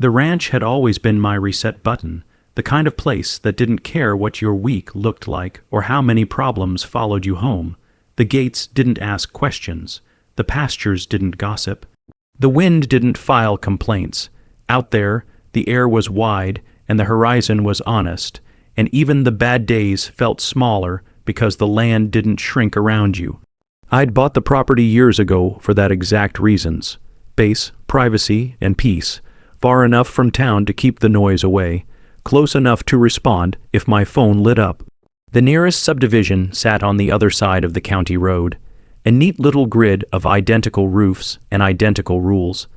The ranch had always been my reset button, the kind of place that didn't care what your week looked like or how many problems followed you home. The gates didn't ask questions. The pastures didn't gossip. The wind didn't file complaints. Out there, the air was wide and the horizon was honest, and even the bad days felt smaller because the land didn't shrink around you. I'd bought the property years ago for that exact reasons. Base, privacy, and peace. Far enough from town to keep the noise away. Close enough to respond if my phone lit up. The nearest subdivision sat on the other side of the county road, a neat little grid of identical roofs and identical rules.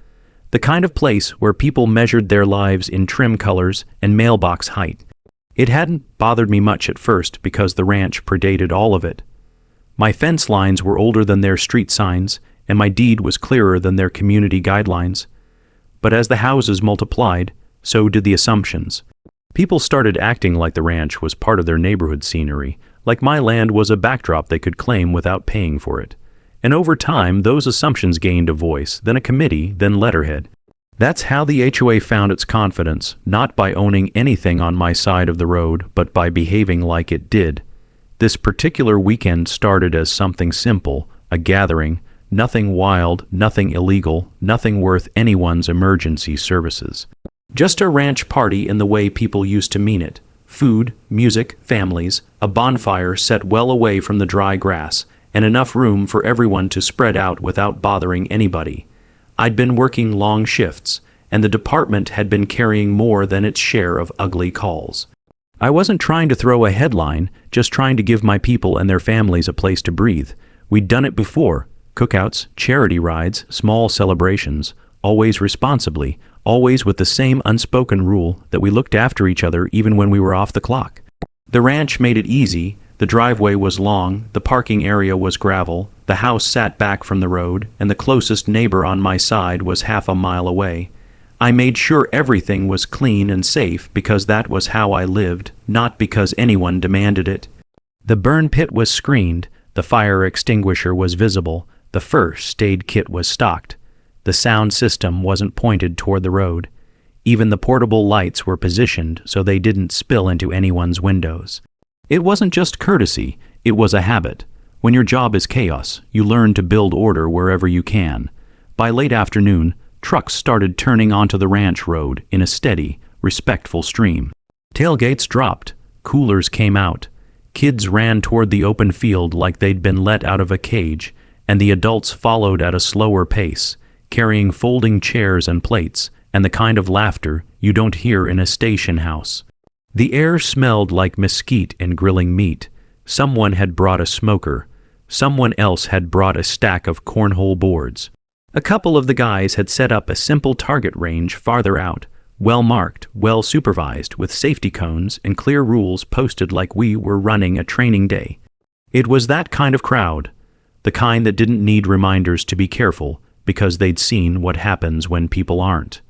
The kind of place where people measured their lives in trim colors and mailbox height. It hadn't bothered me much at first because the ranch predated all of it. My fence lines were older than their street signs, and my deed was clearer than their community guidelines. But as the houses multiplied, so did the assumptions. People started acting like the ranch was part of their neighborhood scenery, like my land was a backdrop they could claim without paying for it. And over time, those assumptions gained a voice, then a committee, then letterhead. That's how the HOA found its confidence, not by owning anything on my side of the road, but by behaving like it did. This particular weekend started as something simple, a gathering, nothing wild, nothing illegal, nothing worth anyone's emergency services. Just a ranch party in the way people used to mean it. Food, music, families, a bonfire set well away from the dry grass, and enough room for everyone to spread out without bothering anybody. I'd been working long shifts, and the department had been carrying more than its share of ugly calls. I wasn't trying to throw a headline, just trying to give my people and their families a place to breathe. We'd done it before. Cookouts, charity rides, small celebrations, always responsibly, always with the same unspoken rule that we looked after each other even when we were off the clock. The ranch made it easy. The driveway was long, the parking area was gravel, the house sat back from the road, and the closest neighbor on my side was half a mile away. I made sure everything was clean and safe because that was how I lived, not because anyone demanded it. The burn pit was screened, the fire extinguisher was visible, the first aid kit was stocked. The sound system wasn't pointed toward the road. Even the portable lights were positioned so they didn't spill into anyone's windows. It wasn't just courtesy, it was a habit. When your job is chaos, you learn to build order wherever you can. By late afternoon, trucks started turning onto the ranch road in a steady, respectful stream. Tailgates dropped, coolers came out. Kids ran toward the open field like they'd been let out of a cage, and the adults followed at a slower pace, carrying folding chairs and plates, and the kind of laughter you don't hear in a station house. The air smelled like mesquite and grilling meat. Someone had brought a smoker. Someone else had brought a stack of cornhole boards. A couple of the guys had set up a simple target range farther out, well marked, well supervised, with safety cones and clear rules posted like we were running a training day. It was that kind of crowd, the kind that didn't need reminders to be careful because they'd seen what happens when people aren't.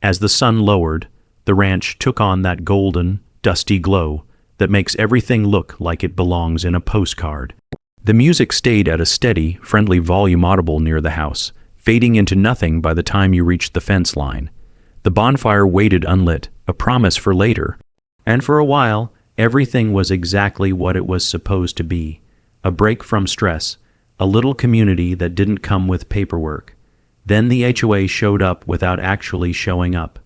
As the sun lowered, the ranch took on that golden, dusty glow that makes everything look like it belongs in a postcard. The music stayed at a steady, friendly volume audible near the house, fading into nothing by the time you reached the fence line. The bonfire waited unlit, a promise for later. And for a while, everything was exactly what it was supposed to be. A break from stress, a little community that didn't come with paperwork. Then the HOA showed up without actually showing up.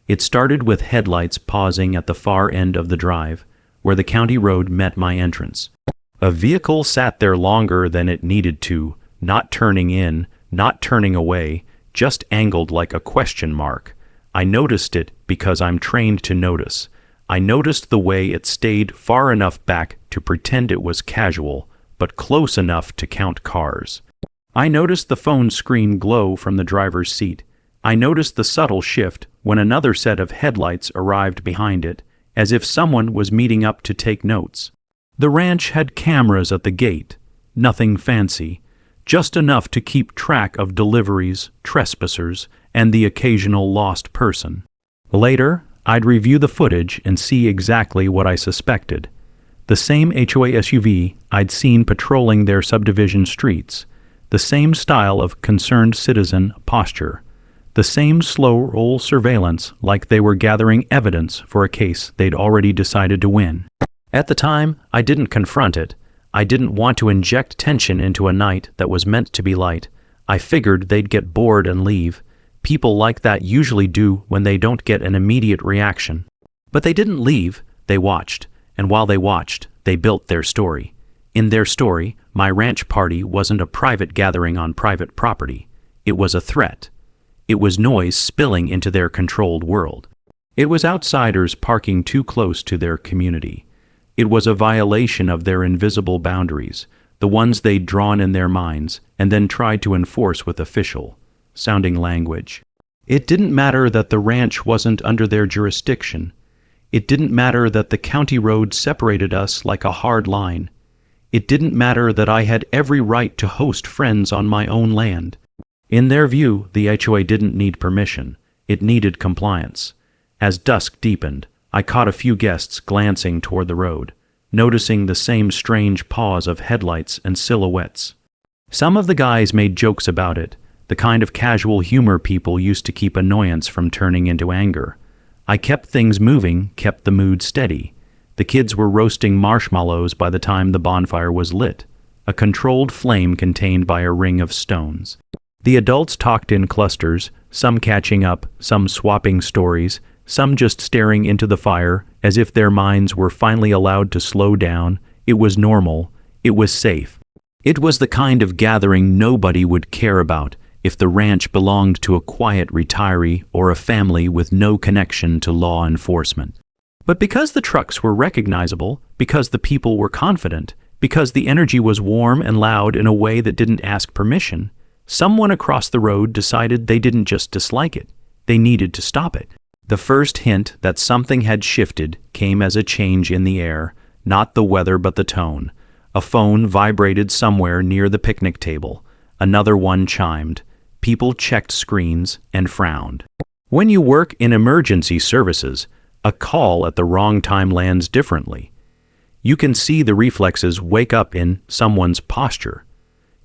It started with headlights pausing at the far end of the drive, where the county road met my entrance. A vehicle sat there longer than it needed to, not turning in, not turning away, just angled like a question mark. I noticed it because I'm trained to notice. I noticed the way it stayed far enough back to pretend it was casual, but close enough to count cars. I noticed the phone screen glow from the driver's seat. I noticed the subtle shift when another set of headlights arrived behind it, as if someone was meeting up to take notes. The ranch had cameras at the gate, nothing fancy, just enough to keep track of deliveries, trespassers, and the occasional lost person. Later, I'd review the footage and see exactly what I suspected. The same HOA SUV I'd seen patrolling their subdivision streets, the same style of concerned citizen posture, The same slow-roll surveillance, like they were gathering evidence for a case they'd already decided to win. At the time, I didn't confront it. I didn't want to inject tension into a night that was meant to be light. I figured they'd get bored and leave. People like that usually do when they don't get an immediate reaction. But they didn't leave, they watched. And while they watched, they built their story. In their story, my ranch party wasn't a private gathering on private property. It was a threat. It was noise spilling into their controlled world. It was outsiders parking too close to their community. It was a violation of their invisible boundaries, the ones they'd drawn in their minds and then tried to enforce with official-sounding language. It didn't matter that the ranch wasn't under their jurisdiction. It didn't matter that the county road separated us like a hard line. It didn't matter that I had every right to host friends on my own land. In their view, the HOA didn't need permission. It needed compliance. As dusk deepened, I caught a few guests glancing toward the road, noticing the same strange pause of headlights and silhouettes. Some of the guys made jokes about it, the kind of casual humor people used to keep annoyance from turning into anger. I kept things moving, kept the mood steady. The kids were roasting marshmallows by the time the bonfire was lit, a controlled flame contained by a ring of stones. The adults talked in clusters, some catching up, some swapping stories, some just staring into the fire as if their minds were finally allowed to slow down. It was normal. It was safe. It was the kind of gathering nobody would care about if the ranch belonged to a quiet retiree or a family with no connection to law enforcement. But because the trucks were recognizable, because the people were confident, because the energy was warm and loud in a way that didn't ask permission, someone across the road decided they didn't just dislike it, they needed to stop it. The first hint that something had shifted came as a change in the air, not the weather but the tone. A phone vibrated somewhere near the picnic table. Another one chimed. People checked screens and frowned. When you work in emergency services, a call at the wrong time lands differently. You can see the reflexes wake up in someone's posture.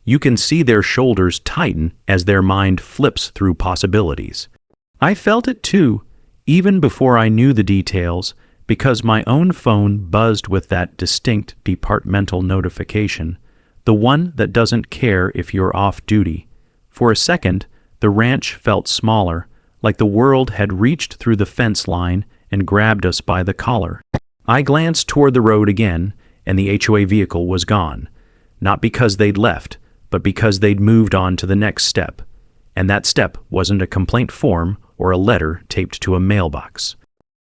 You can see their shoulders tighten as their mind flips through possibilities. I felt it too, even before I knew the details, because my own phone buzzed with that distinct departmental notification, the one that doesn't care if you're off duty. For a second, the ranch felt smaller, like the world had reached through the fence line and grabbed us by the collar. I glanced toward the road again, and the HOA vehicle was gone. Not because they'd left, but because they'd moved on to the next step. And that step wasn't a complaint form or a letter taped to a mailbox.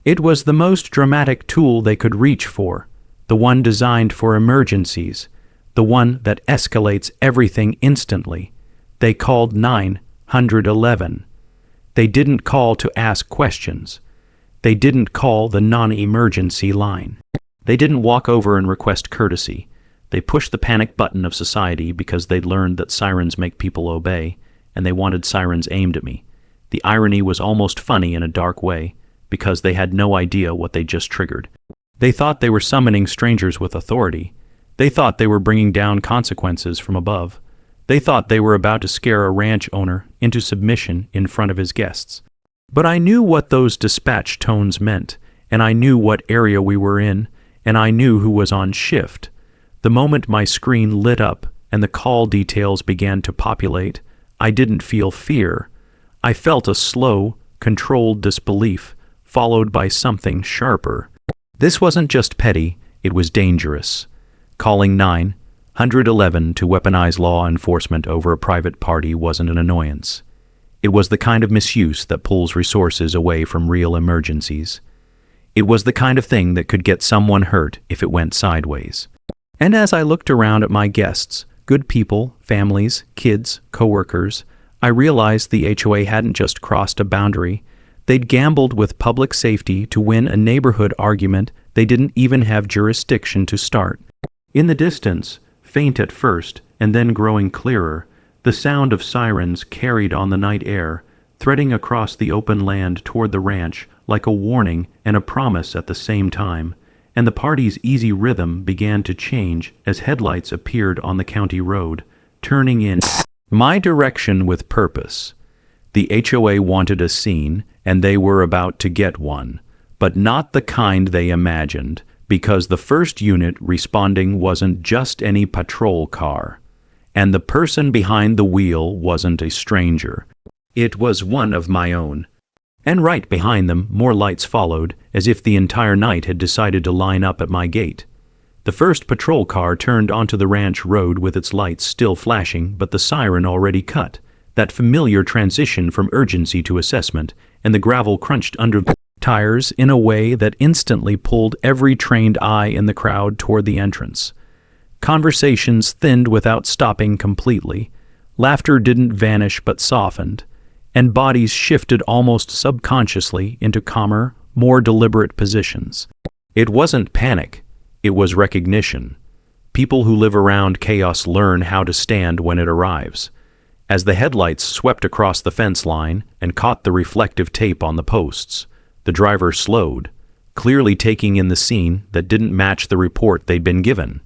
It was the most dramatic tool they could reach for, the one designed for emergencies, the one that escalates everything instantly. They called 911. They didn't call to ask questions. They didn't call the non-emergency line. They didn't walk over and request courtesy. They pushed the panic button of society because they'd learned that sirens make people obey, and they wanted sirens aimed at me. The irony was almost funny in a dark way, because they had no idea what they just triggered. They thought they were summoning strangers with authority. They thought they were bringing down consequences from above. They thought they were about to scare a ranch owner into submission in front of his guests. But I knew what those dispatch tones meant, and I knew what area we were in, and I knew who was on shift. The moment my screen lit up and the call details began to populate, I didn't feel fear. I felt a slow, controlled disbelief, followed by something sharper. This wasn't just petty, it was dangerous. Calling 911 to weaponize law enforcement over a private party wasn't an annoyance. It was the kind of misuse that pulls resources away from real emergencies. It was the kind of thing that could get someone hurt if it went sideways. And as I looked around at my guests, good people, families, kids, coworkers, I realized the HOA hadn't just crossed a boundary. They'd gambled with public safety to win a neighborhood argument they didn't even have jurisdiction to start. In the distance, faint at first and then growing clearer, the sound of sirens carried on the night air, threading across the open land toward the ranch like a warning and a promise at the same time, and the party's easy rhythm began to change as headlights appeared on the county road, turning in my direction with purpose. The HOA wanted a scene, and they were about to get one, but not the kind they imagined, because the first unit responding wasn't just any patrol car, and the person behind the wheel wasn't a stranger. It was one of my own. And right behind them, more lights followed, as if the entire night had decided to line up at my gate. The first patrol car turned onto the ranch road with its lights still flashing, but the siren already cut. That familiar transition from urgency to assessment, and the gravel crunched under the tires in a way that instantly pulled every trained eye in the crowd toward the entrance. Conversations thinned without stopping completely. Laughter didn't vanish but softened, and bodies shifted almost subconsciously into calmer, more deliberate positions. It wasn't panic, it was recognition. People who live around chaos learn how to stand when it arrives. As the headlights swept across the fence line and caught the reflective tape on the posts, the driver slowed, clearly taking in the scene that didn't match the report they'd been given.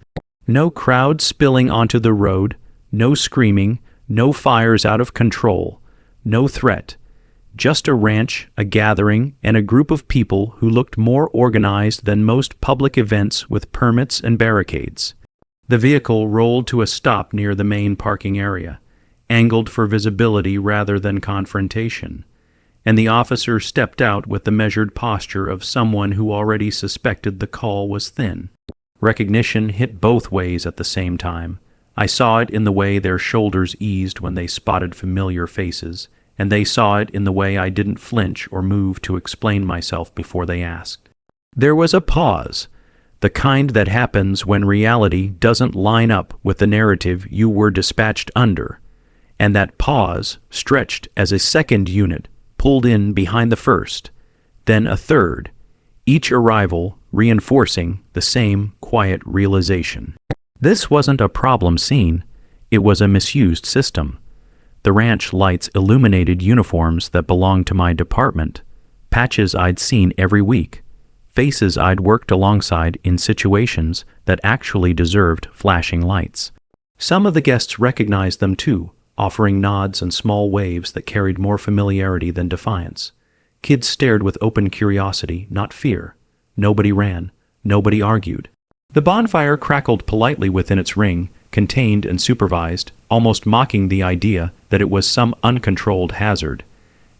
No crowd spilling onto the road, no screaming, no fires out of control, no threat. Just a ranch, a gathering, and a group of people who looked more organized than most public events with permits and barricades. The vehicle rolled to a stop near the main parking area, angled for visibility rather than confrontation, and the officer stepped out with the measured posture of someone who already suspected the call was thin. Recognition hit both ways at the same time. I saw it in the way their shoulders eased when they spotted familiar faces, and they saw it in the way I didn't flinch or move to explain myself before they asked. There was a pause, the kind that happens when reality doesn't line up with the narrative you were dispatched under, and that pause stretched as a second unit pulled in behind the first, then a third, each arrival reinforcing the same quiet realization. This wasn't a problem scene, it was a misused system. The ranch lights illuminated uniforms that belonged to my department, patches I'd seen every week, faces I'd worked alongside in situations that actually deserved flashing lights. Some of the guests recognized them too, offering nods and small waves that carried more familiarity than defiance. Kids stared with open curiosity, not fear. Nobody ran. Nobody argued. The bonfire crackled politely within its ring, contained and supervised, almost mocking the idea that it was some uncontrolled hazard.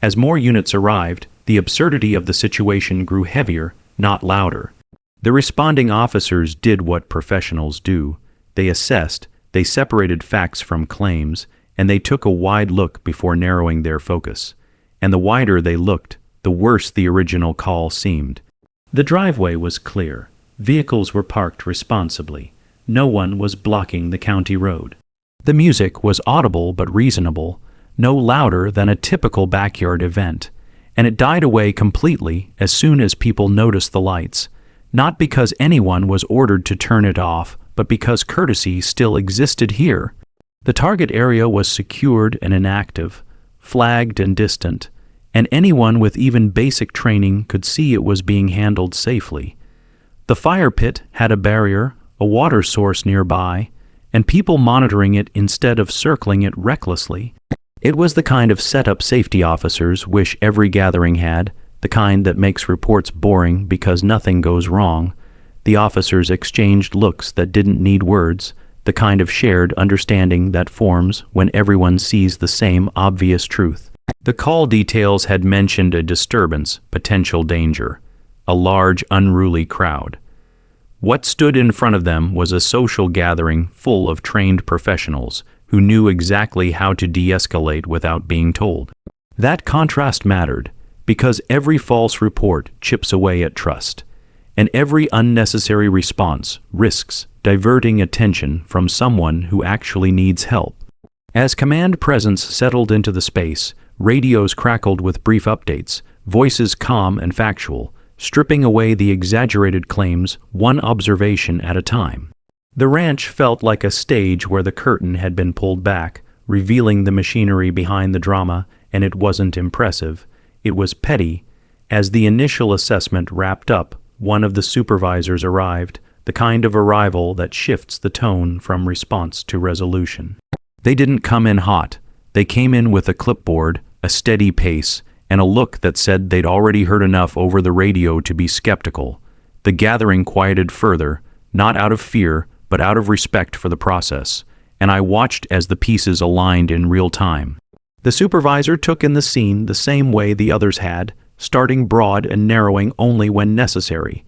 As more units arrived, the absurdity of the situation grew heavier, not louder. The responding officers did what professionals do. They assessed, they separated facts from claims, and they took a wide look before narrowing their focus. And the wider they looked, the worse the original call seemed. The driveway was clear. Vehicles were parked responsibly. No one was blocking the county road. The music was audible but reasonable, no louder than a typical backyard event, and it died away completely as soon as people noticed the lights, not because anyone was ordered to turn it off, but because courtesy still existed here. The target area was secured and inactive, flagged and distant, and anyone with even basic training could see it was being handled safely. The fire pit had a barrier, a water source nearby, and people monitoring it instead of circling it recklessly. It was the kind of setup safety officers wish every gathering had, the kind that makes reports boring because nothing goes wrong. The officers exchanged looks that didn't need words, the kind of shared understanding that forms when everyone sees the same obvious truth. The call details had mentioned a disturbance, potential danger, a large, unruly crowd. What stood in front of them was a social gathering full of trained professionals who knew exactly how to de-escalate without being told. That contrast mattered, because every false report chips away at trust, and every unnecessary response risks diverting attention from someone who actually needs help. As command presence settled into the space, radios crackled with brief updates, voices calm and factual, stripping away the exaggerated claims one observation at a time. The ranch felt like a stage where the curtain had been pulled back, revealing the machinery behind the drama, and it wasn't impressive. It was petty. As the initial assessment wrapped up, one of the supervisors arrived, the kind of arrival that shifts the tone from response to resolution. They didn't come in hot. They came in with a clipboard, a steady pace, and a look that said they'd already heard enough over the radio to be skeptical. The gathering quieted further, not out of fear, but out of respect for the process, and I watched as the pieces aligned in real time. The supervisor took in the scene the same way the others had, starting broad and narrowing only when necessary.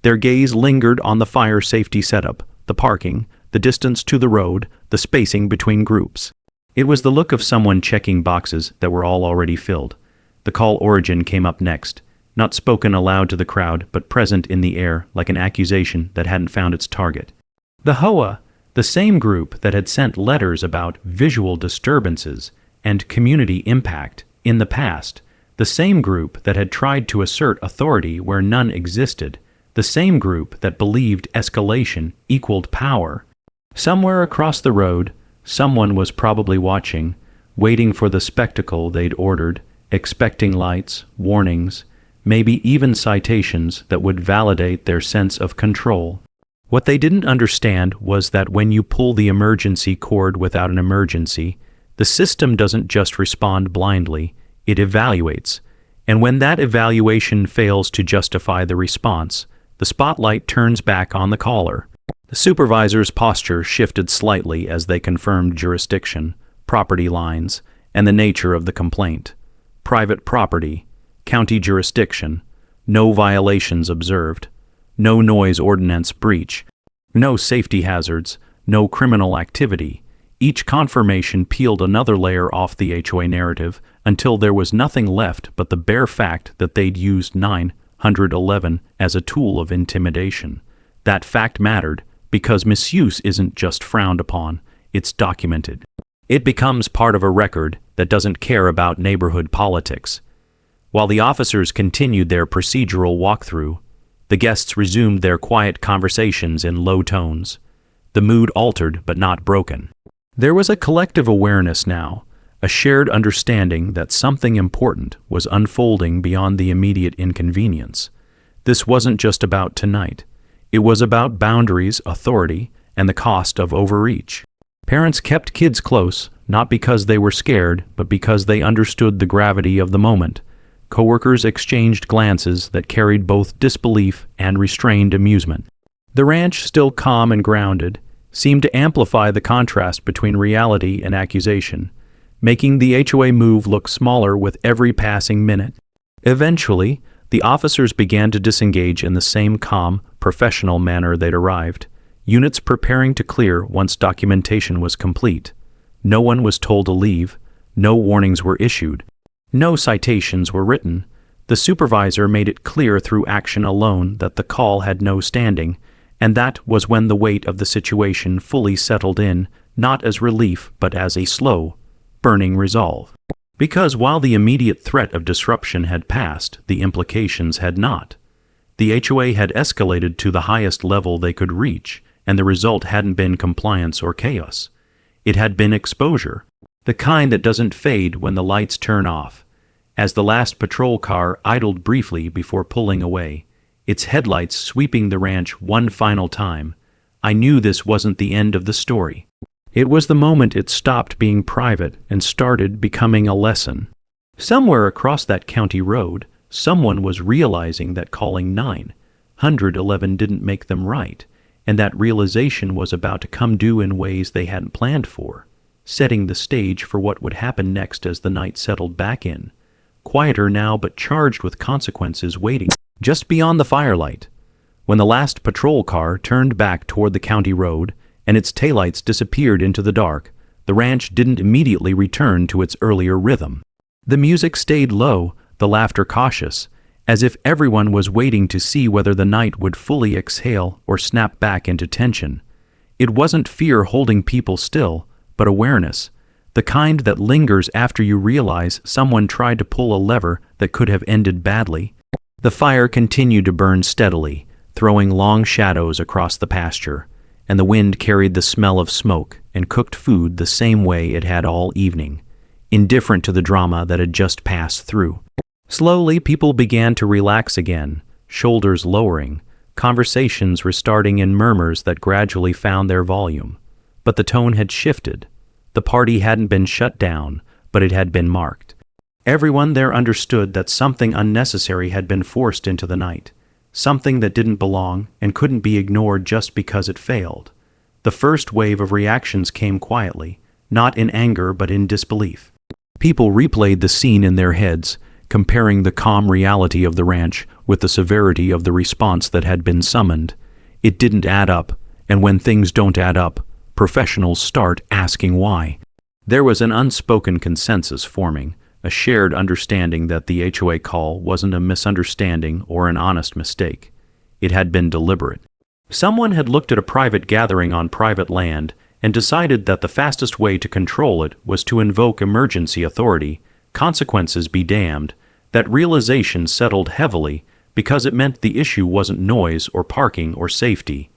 Their gaze lingered on the fire safety setup, the parking, the distance to the road, the spacing between groups. It was the look of someone checking boxes that were all already filled. The call origin came up next, not spoken aloud to the crowd, but present in the air like an accusation that hadn't found its target. The HOA, the same group that had sent letters about visual disturbances and community impact in the past, the same group that had tried to assert authority where none existed, the same group that believed escalation equaled power. Somewhere across the road, someone was probably watching, waiting for the spectacle they'd ordered, expecting lights, warnings, maybe even citations that would validate their sense of control. What they didn't understand was that when you pull the emergency cord without an emergency, the system doesn't just respond blindly, it evaluates. And when that evaluation fails to justify the response, the spotlight turns back on the caller. The supervisor's posture shifted slightly as they confirmed jurisdiction, property lines, and the nature of the complaint. Private property, county jurisdiction, no violations observed, no noise ordinance breach, no safety hazards, no criminal activity. Each confirmation peeled another layer off the HOA narrative until there was nothing left but the bare fact that they'd used 911 as a tool of intimidation. That fact mattered because misuse isn't just frowned upon, it's documented. It becomes part of a record that doesn't care about neighborhood politics. While the officers continued their procedural walkthrough, the guests resumed their quiet conversations in low tones. The mood altered but not broken. There was a collective awareness now, a shared understanding that something important was unfolding beyond the immediate inconvenience. This wasn't just about tonight. It was about boundaries, authority, and the cost of overreach. Parents kept kids close, not because they were scared, but because they understood the gravity of the moment. Coworkers exchanged glances that carried both disbelief and restrained amusement. The ranch, still calm and grounded, seemed to amplify the contrast between reality and accusation, making the HOA move look smaller with every passing minute. Eventually, the officers began to disengage in the same calm, professional manner they'd arrived, units preparing to clear once documentation was complete. No one was told to leave, no warnings were issued, no citations were written. The supervisor made it clear through action alone that the call had no standing, and that was when the weight of the situation fully settled in, not as relief but as a slow, burning resolve. Because while the immediate threat of disruption had passed, the implications had not. The HOA had escalated to the highest level they could reach, and the result hadn't been compliance or chaos. It had been exposure, the kind that doesn't fade when the lights turn off. As the last patrol car idled briefly before pulling away, its headlights sweeping the ranch one final time, I knew this wasn't the end of the story. It was the moment it stopped being private and started becoming a lesson. Somewhere across that county road, someone was realizing that calling 911 didn't make them right, and that realization was about to come due in ways they hadn't planned for, setting the stage for what would happen next as the night settled back in. Quieter now but charged with consequences waiting just beyond the firelight. When the last patrol car turned back toward the county road and its taillights disappeared into the dark, the ranch didn't immediately return to its earlier rhythm. The music stayed low, the laughter cautious, as if everyone was waiting to see whether the night would fully exhale or snap back into tension. It wasn't fear holding people still, but awareness, the kind that lingers after you realize someone tried to pull a lever that could have ended badly. The fire continued to burn steadily, throwing long shadows across the pasture, and the wind carried the smell of smoke and cooked food the same way it had all evening, indifferent to the drama that had just passed through. Slowly, people began to relax again, shoulders lowering, conversations restarting in murmurs that gradually found their volume. But the tone had shifted. The party hadn't been shut down, but it had been marked. Everyone there understood that something unnecessary had been forced into the night, something that didn't belong and couldn't be ignored just because it failed. The first wave of reactions came quietly, not in anger but in disbelief. People replayed the scene in their heads, comparing the calm reality of the ranch with the severity of the response that had been summoned. It didn't add up, and when things don't add up, professionals start asking why. There was an unspoken consensus forming, a shared understanding that the HOA call wasn't a misunderstanding or an honest mistake. It had been deliberate. Someone had looked at a private gathering on private land and decided that the fastest way to control it was to invoke emergency authority, consequences be damned. That realization settled heavily because it meant the issue wasn't noise or parking or safety.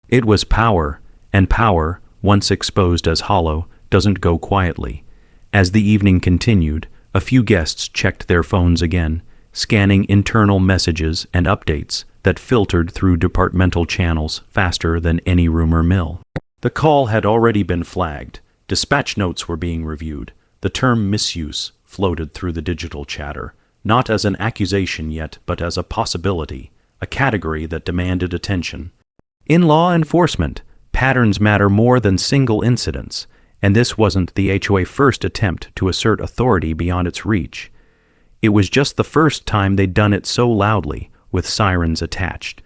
It was power, and power, once exposed as hollow, doesn't go quietly. As the evening continued, a few guests checked their phones again, scanning internal messages and updates that filtered through departmental channels faster than any rumor mill. The call had already been flagged. Dispatch notes were being reviewed. The term misuse floated through the digital chatter, not as an accusation yet, but as a possibility, a category that demanded attention. In law enforcement, patterns matter more than single incidents, and this wasn't the HOA's first attempt to assert authority beyond its reach. It was just the first time they'd done it so loudly, with sirens attached.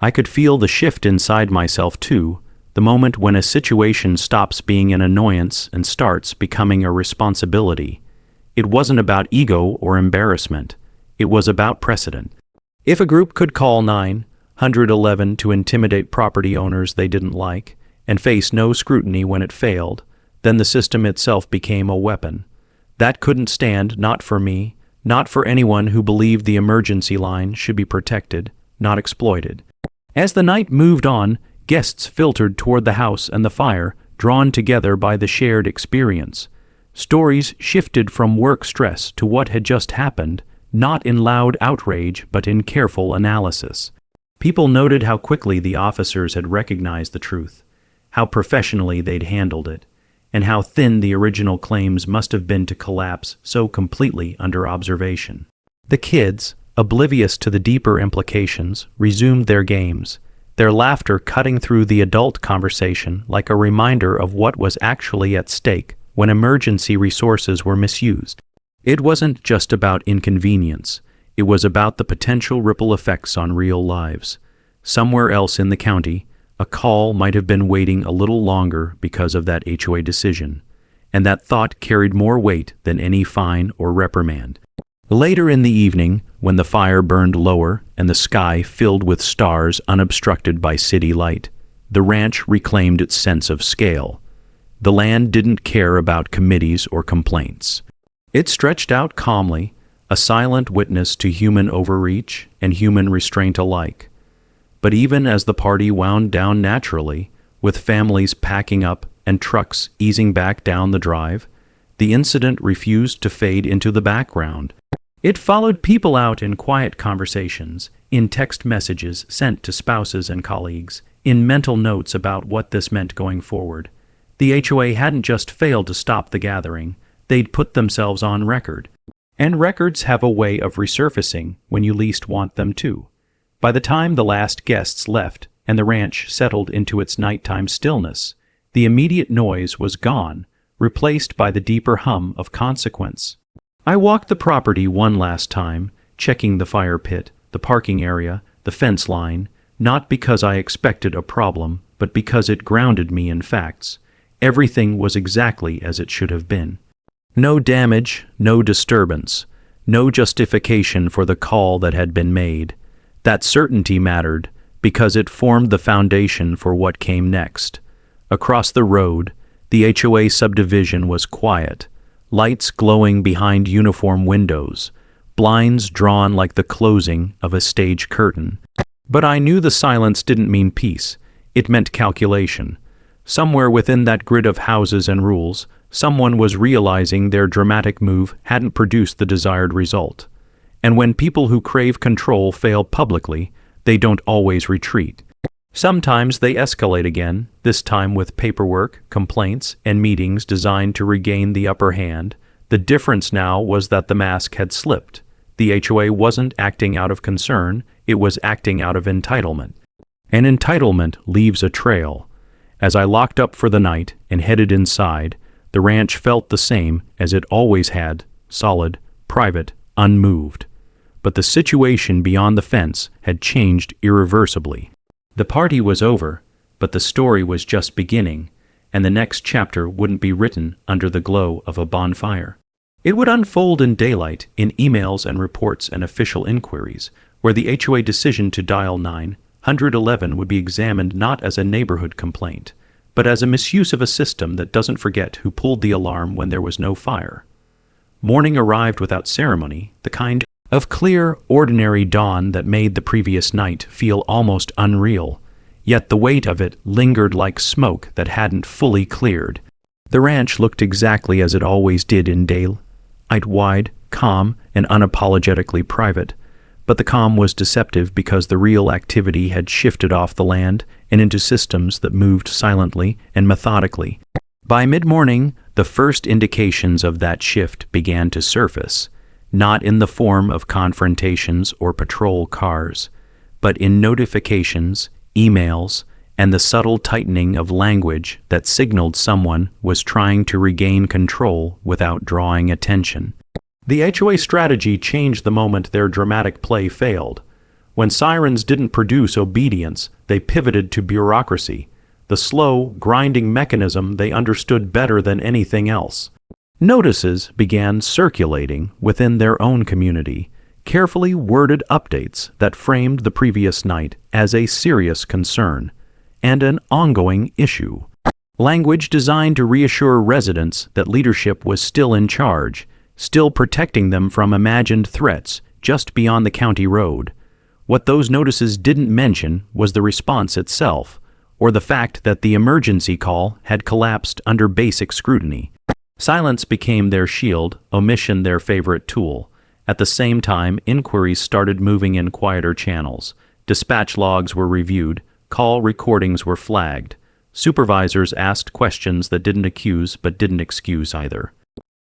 I could feel the shift inside myself too, the moment when a situation stops being an annoyance and starts becoming a responsibility. It wasn't about ego or embarrassment. It was about precedent. If a group could call 911 to intimidate property owners they didn't like and face no scrutiny when it failed, then the system itself became a weapon. That couldn't stand, not for me, not for anyone who believed the emergency line should be protected, not exploited. As the night moved on, guests filtered toward the house and the fire, drawn together by the shared experience. Stories shifted from work stress to what had just happened, not in loud outrage but in careful analysis. People noted how quickly the officers had recognized the truth, how professionally they'd handled it, and how thin the original claims must have been to collapse so completely under observation. The kids, oblivious to the deeper implications, resumed their games, their laughter cutting through the adult conversation like a reminder of what was actually at stake when emergency resources were misused. It wasn't just about inconvenience. It was about the potential ripple effects on real lives. Somewhere else in the county, a call might have been waiting a little longer because of that HOA decision, and that thought carried more weight than any fine or reprimand. Later in the evening, when the fire burned lower and the sky filled with stars unobstructed by city light, the ranch reclaimed its sense of scale. The land didn't care about committees or complaints. It stretched out calmly, a silent witness to human overreach and human restraint alike. But even as the party wound down naturally, with families packing up and trucks easing back down the drive, the incident refused to fade into the background. It followed people out in quiet conversations, in text messages sent to spouses and colleagues, in mental notes about what this meant going forward. The HOA hadn't just failed to stop the gathering, they'd put themselves on record. And records have a way of resurfacing when you least want them to. By the time the last guests left and the ranch settled into its nighttime stillness, the immediate noise was gone, replaced by the deeper hum of consequence. I walked the property one last time, checking the fire pit, the parking area, the fence line, not because I expected a problem, but because it grounded me in facts. Everything was exactly as it should have been. No damage, no disturbance, no justification for the call that had been made. That certainty mattered because it formed the foundation for what came next. Across the road, the HOA subdivision was quiet, lights glowing behind uniform windows, blinds drawn like the closing of a stage curtain. But I knew the silence didn't mean peace. It meant calculation. Somewhere within that grid of houses and rules, someone was realizing their dramatic move hadn't produced the desired result. And when people who crave control fail publicly, they don't always retreat. Sometimes they escalate again, this time with paperwork, complaints, and meetings designed to regain the upper hand, The difference now was that the mask had slipped. The HOA wasn't acting out of concern, it was acting out of entitlement. And entitlement leaves a trail. As I locked up for the night and headed inside, the ranch felt the same as it always had, solid, private, unmoved. But the situation beyond the fence had changed irreversibly. The party was over, but the story was just beginning, and the next chapter wouldn't be written under the glow of a bonfire. It would unfold in daylight, in emails and reports and official inquiries, where the HOA decision to dial 911 would be examined not as a neighborhood complaint, but as a misuse of a system that doesn't forget who pulled the alarm when there was no fire. Morning arrived without ceremony, the kind of clear, ordinary dawn that made the previous night feel almost unreal, yet the weight of it lingered like smoke that hadn't fully cleared. The ranch looked exactly as it always did in daylight, wide, calm, and unapologetically private, but the calm was deceptive because the real activity had shifted off the land and into systems that moved silently and methodically. By mid-morning, the first indications of that shift began to surface, not in the form of confrontations or patrol cars, but in notifications, emails, and the subtle tightening of language that signaled someone was trying to regain control without drawing attention. The HOA strategy changed the moment their dramatic play failed. When sirens didn't produce obedience, they pivoted to bureaucracy, the slow, grinding mechanism they understood better than anything else. Notices began circulating within their own community, carefully worded updates that framed the previous night as a serious concern and an ongoing issue. Language designed to reassure residents that leadership was still in charge, still protecting them from imagined threats just beyond the county road. What those notices didn't mention was the response itself, or the fact that the emergency call had collapsed under basic scrutiny. Silence became their shield, omission their favorite tool. At the same time, inquiries started moving in quieter channels. Dispatch logs were reviewed, call recordings were flagged. Supervisors asked questions that didn't accuse but didn't excuse either.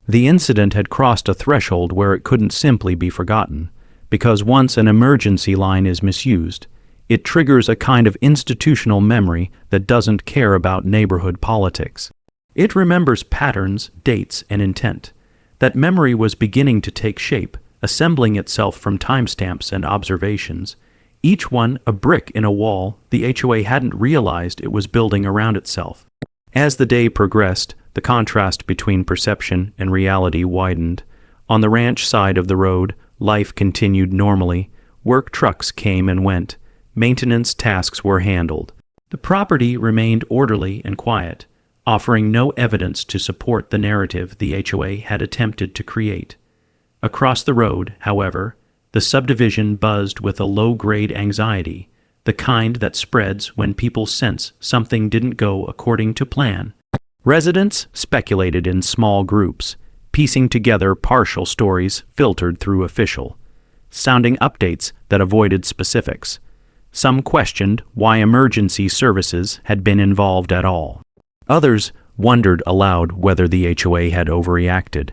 The incident had crossed a threshold where it couldn't simply be forgotten, because once an emergency line is misused, it triggers a kind of institutional memory that doesn't care about neighborhood politics. It remembers patterns, dates, and intent. That memory was beginning to take shape, assembling itself from timestamps and observations, each one a brick in a wall the HOA hadn't realized it was building around itself. As the day progressed, the contrast between perception and reality widened. On the ranch side of the road, life continued normally. Work trucks came and went. Maintenance tasks were handled. The property remained orderly and quiet, offering no evidence to support the narrative the HOA had attempted to create. Across the road, however, the subdivision buzzed with a low-grade anxiety, the kind that spreads when people sense something didn't go according to plan. Residents speculated in small groups, piecing together partial stories filtered through official, sounding updates that avoided specifics. Some questioned why emergency services had been involved at all. Others wondered aloud whether the HOA had overreacted.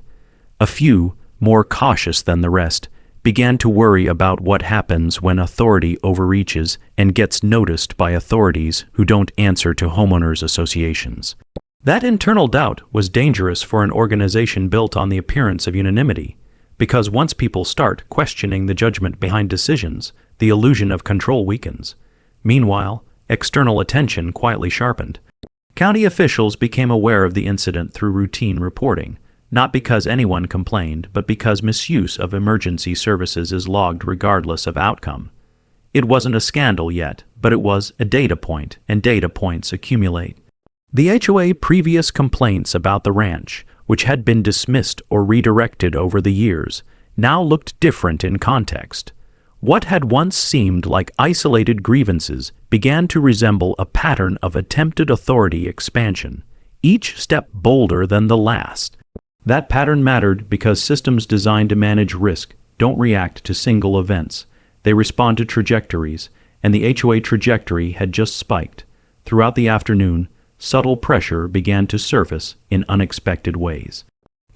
A few, more cautious than the rest, began to worry about what happens when authority overreaches and gets noticed by authorities who don't answer to homeowners associations. That internal doubt was dangerous for an organization built on the appearance of unanimity, because once people start questioning the judgment behind decisions, the illusion of control weakens. Meanwhile, external attention quietly sharpened. County officials became aware of the incident through routine reporting, not because anyone complained, but because misuse of emergency services is logged regardless of outcome. It wasn't a scandal yet, but it was a data point, and data points accumulate. The HOA previous complaints about the ranch, which had been dismissed or redirected over the years, now looked different in context. What had once seemed like isolated grievances began to resemble a pattern of attempted authority expansion, each step bolder than the last. That pattern mattered because systems designed to manage risk don't react to single events. They respond to trajectories, and the HOA trajectory had just spiked. Throughout the afternoon, subtle pressure began to surface in unexpected ways.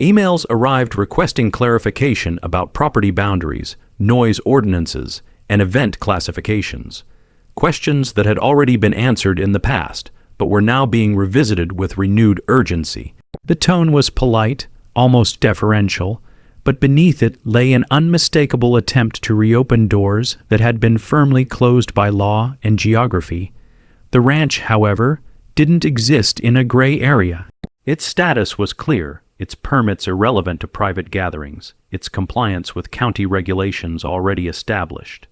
Emails arrived requesting clarification about property boundaries, noise ordinances, and event classifications. Questions that had already been answered in the past, but were now being revisited with renewed urgency. The tone was polite, almost deferential, but beneath it lay an unmistakable attempt to reopen doors that had been firmly closed by law and geography. The ranch, however, didn't exist in a gray area. Its status was clear, its permits irrelevant to private gatherings, its compliance with county regulations already established.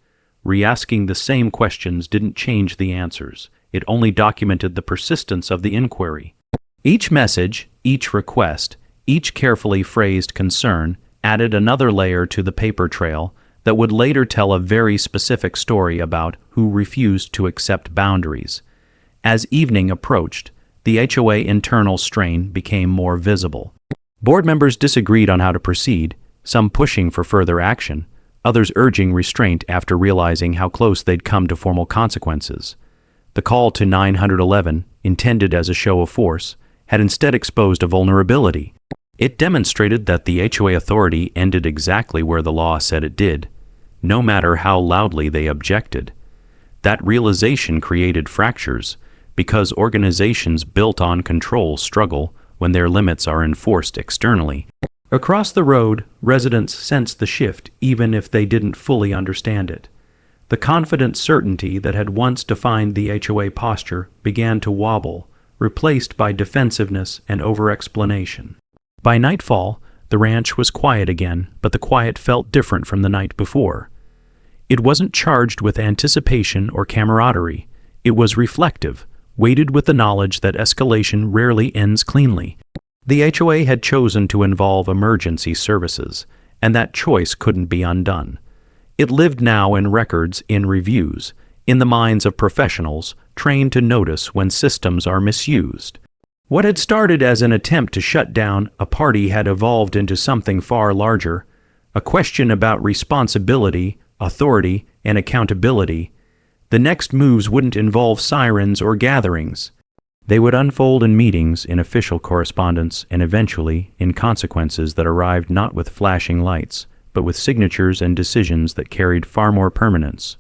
Re-asking the same questions didn't change the answers. It only documented the persistence of the inquiry. Each message, each request, each carefully phrased concern added another layer to the paper trail that would later tell a very specific story about who refused to accept boundaries. As evening approached, the HOA internal strain became more visible. Board members disagreed on how to proceed, some pushing for further action, others urging restraint after realizing how close they'd come to formal consequences. The call to 911, intended as a show of force, had instead exposed a vulnerability. It demonstrated that the HOA authority ended exactly where the law said it did, no matter how loudly they objected. That realization created fractures, because organizations built on control struggle when their limits are enforced externally. Across the road, residents sensed the shift even if they didn't fully understand it. The confident certainty that had once defined the HOA posture began to wobble, replaced by defensiveness and over-explanation. By nightfall, the ranch was quiet again, but the quiet felt different from the night before. It wasn't charged with anticipation or camaraderie. It was reflective, weighted with the knowledge that escalation rarely ends cleanly. The HOA had chosen to involve emergency services, and that choice couldn't be undone. It lived now in records, in reviews, in the minds of professionals trained to notice when systems are misused. What had started as an attempt to shut down a party had evolved into something far larger, a question about responsibility, authority, and accountability. The next moves wouldn't involve sirens or gatherings. They would unfold in meetings, in official correspondence, and eventually in consequences that arrived not with flashing lights, but with signatures and decisions that carried far more permanence.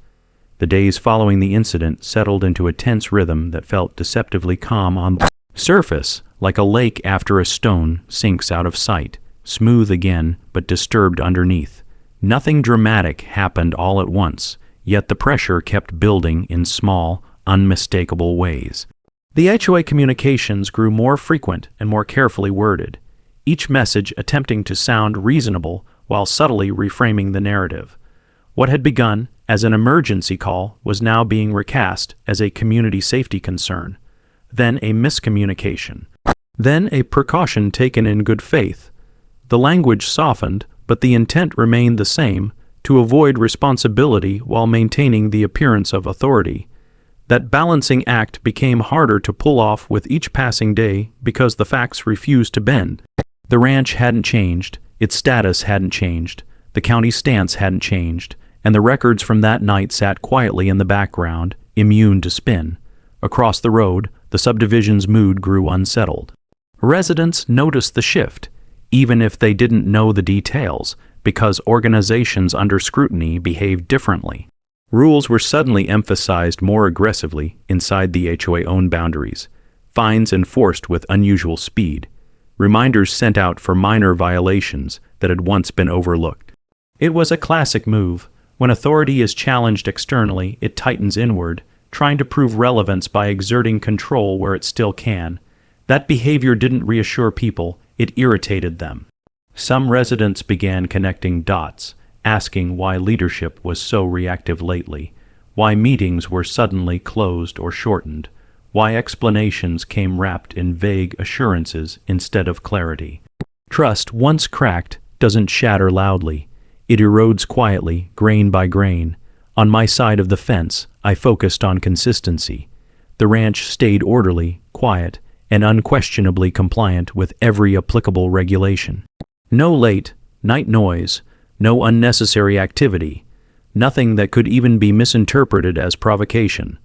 The days following the incident settled into a tense rhythm that felt deceptively calm on the surface, like a lake after a stone sinks out of sight, smooth again but disturbed underneath. Nothing dramatic happened all at once, yet the pressure kept building in small, unmistakable ways. The HOA communications grew more frequent and more carefully worded, each message attempting to sound reasonable while subtly reframing the narrative. What had begun as an emergency call was now being recast as a community safety concern, then a miscommunication, then a precaution taken in good faith. The language softened, but the intent remained the same, to avoid responsibility while maintaining the appearance of authority. That balancing act became harder to pull off with each passing day because the facts refused to bend. The ranch hadn't changed, its status hadn't changed, the county's stance hadn't changed, and the records from that night sat quietly in the background, immune to spin. Across the road, the subdivision's mood grew unsettled. Residents noticed the shift, even if they didn't know the details, because organizations under scrutiny behaved differently. Rules were suddenly emphasized more aggressively inside the HOA-owned boundaries, fines enforced with unusual speed, reminders sent out for minor violations that had once been overlooked. It was a classic move. When authority is challenged externally, it tightens inward, trying to prove relevance by exerting control where it still can. That behavior didn't reassure people, it irritated them. Some residents began connecting dots, asking why leadership was so reactive lately, why meetings were suddenly closed or shortened, why explanations came wrapped in vague assurances instead of clarity. Trust, once cracked, doesn't shatter loudly. It erodes quietly, grain by grain. On my side of the fence, I focused on consistency. The ranch stayed orderly, quiet, and unquestionably compliant with every applicable regulation. No late, night noise, no unnecessary activity, nothing that could even be misinterpreted as provocation.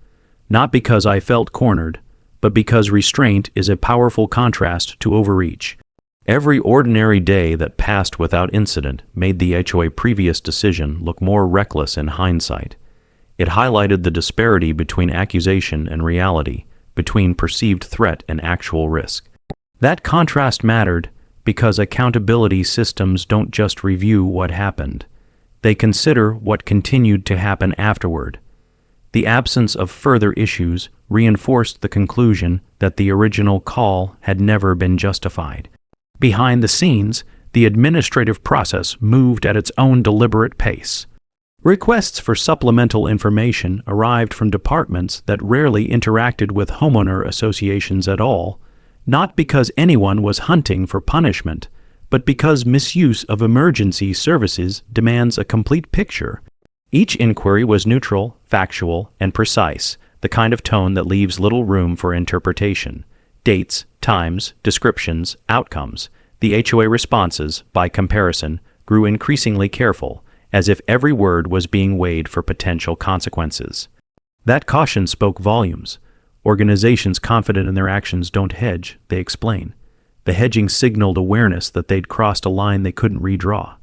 Not because I felt cornered, but because restraint is a powerful contrast to overreach. Every ordinary day that passed without incident made the HOA previous decision look more reckless in hindsight. It highlighted the disparity between accusation and reality, between perceived threat and actual risk. That contrast mattered because accountability systems don't just review what happened. They consider what continued to happen afterward. The absence of further issues reinforced the conclusion that the original call had never been justified. Behind the scenes, the administrative process moved at its own deliberate pace. Requests for supplemental information arrived from departments that rarely interacted with homeowner associations at all, not because anyone was hunting for punishment, but because misuse of emergency services demands a complete picture. Each inquiry was neutral, factual, and precise, the kind of tone that leaves little room for interpretation. Dates, times, descriptions, outcomes. The HOA responses, by comparison, grew increasingly careful, as if every word was being weighed for potential consequences. That caution spoke volumes. Organizations confident in their actions don't hedge, they explain. The hedging signaled awareness that they'd crossed a line they couldn't redraw.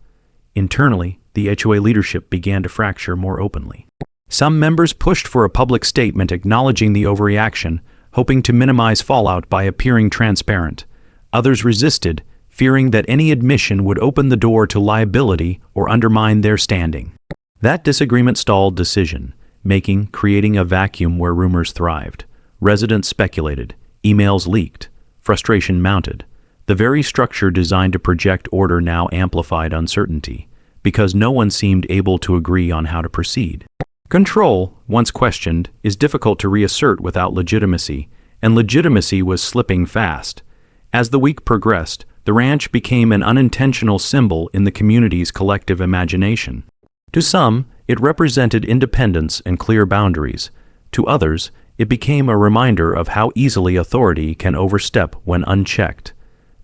Internally, the HOA leadership began to fracture more openly. Some members pushed for a public statement acknowledging the overreaction, hoping to minimize fallout by appearing transparent. Others resisted, fearing that any admission would open the door to liability or undermine their standing. That disagreement stalled decision-making, creating a vacuum where rumors thrived. Residents speculated, emails leaked, frustration mounted. The very structure designed to project order now amplified uncertainty, because no one seemed able to agree on how to proceed. Control, once questioned, is difficult to reassert without legitimacy, and legitimacy was slipping fast. As the week progressed, the ranch became an unintentional symbol in the community's collective imagination. To some, it represented independence and clear boundaries. To others, it became a reminder of how easily authority can overstep when unchecked.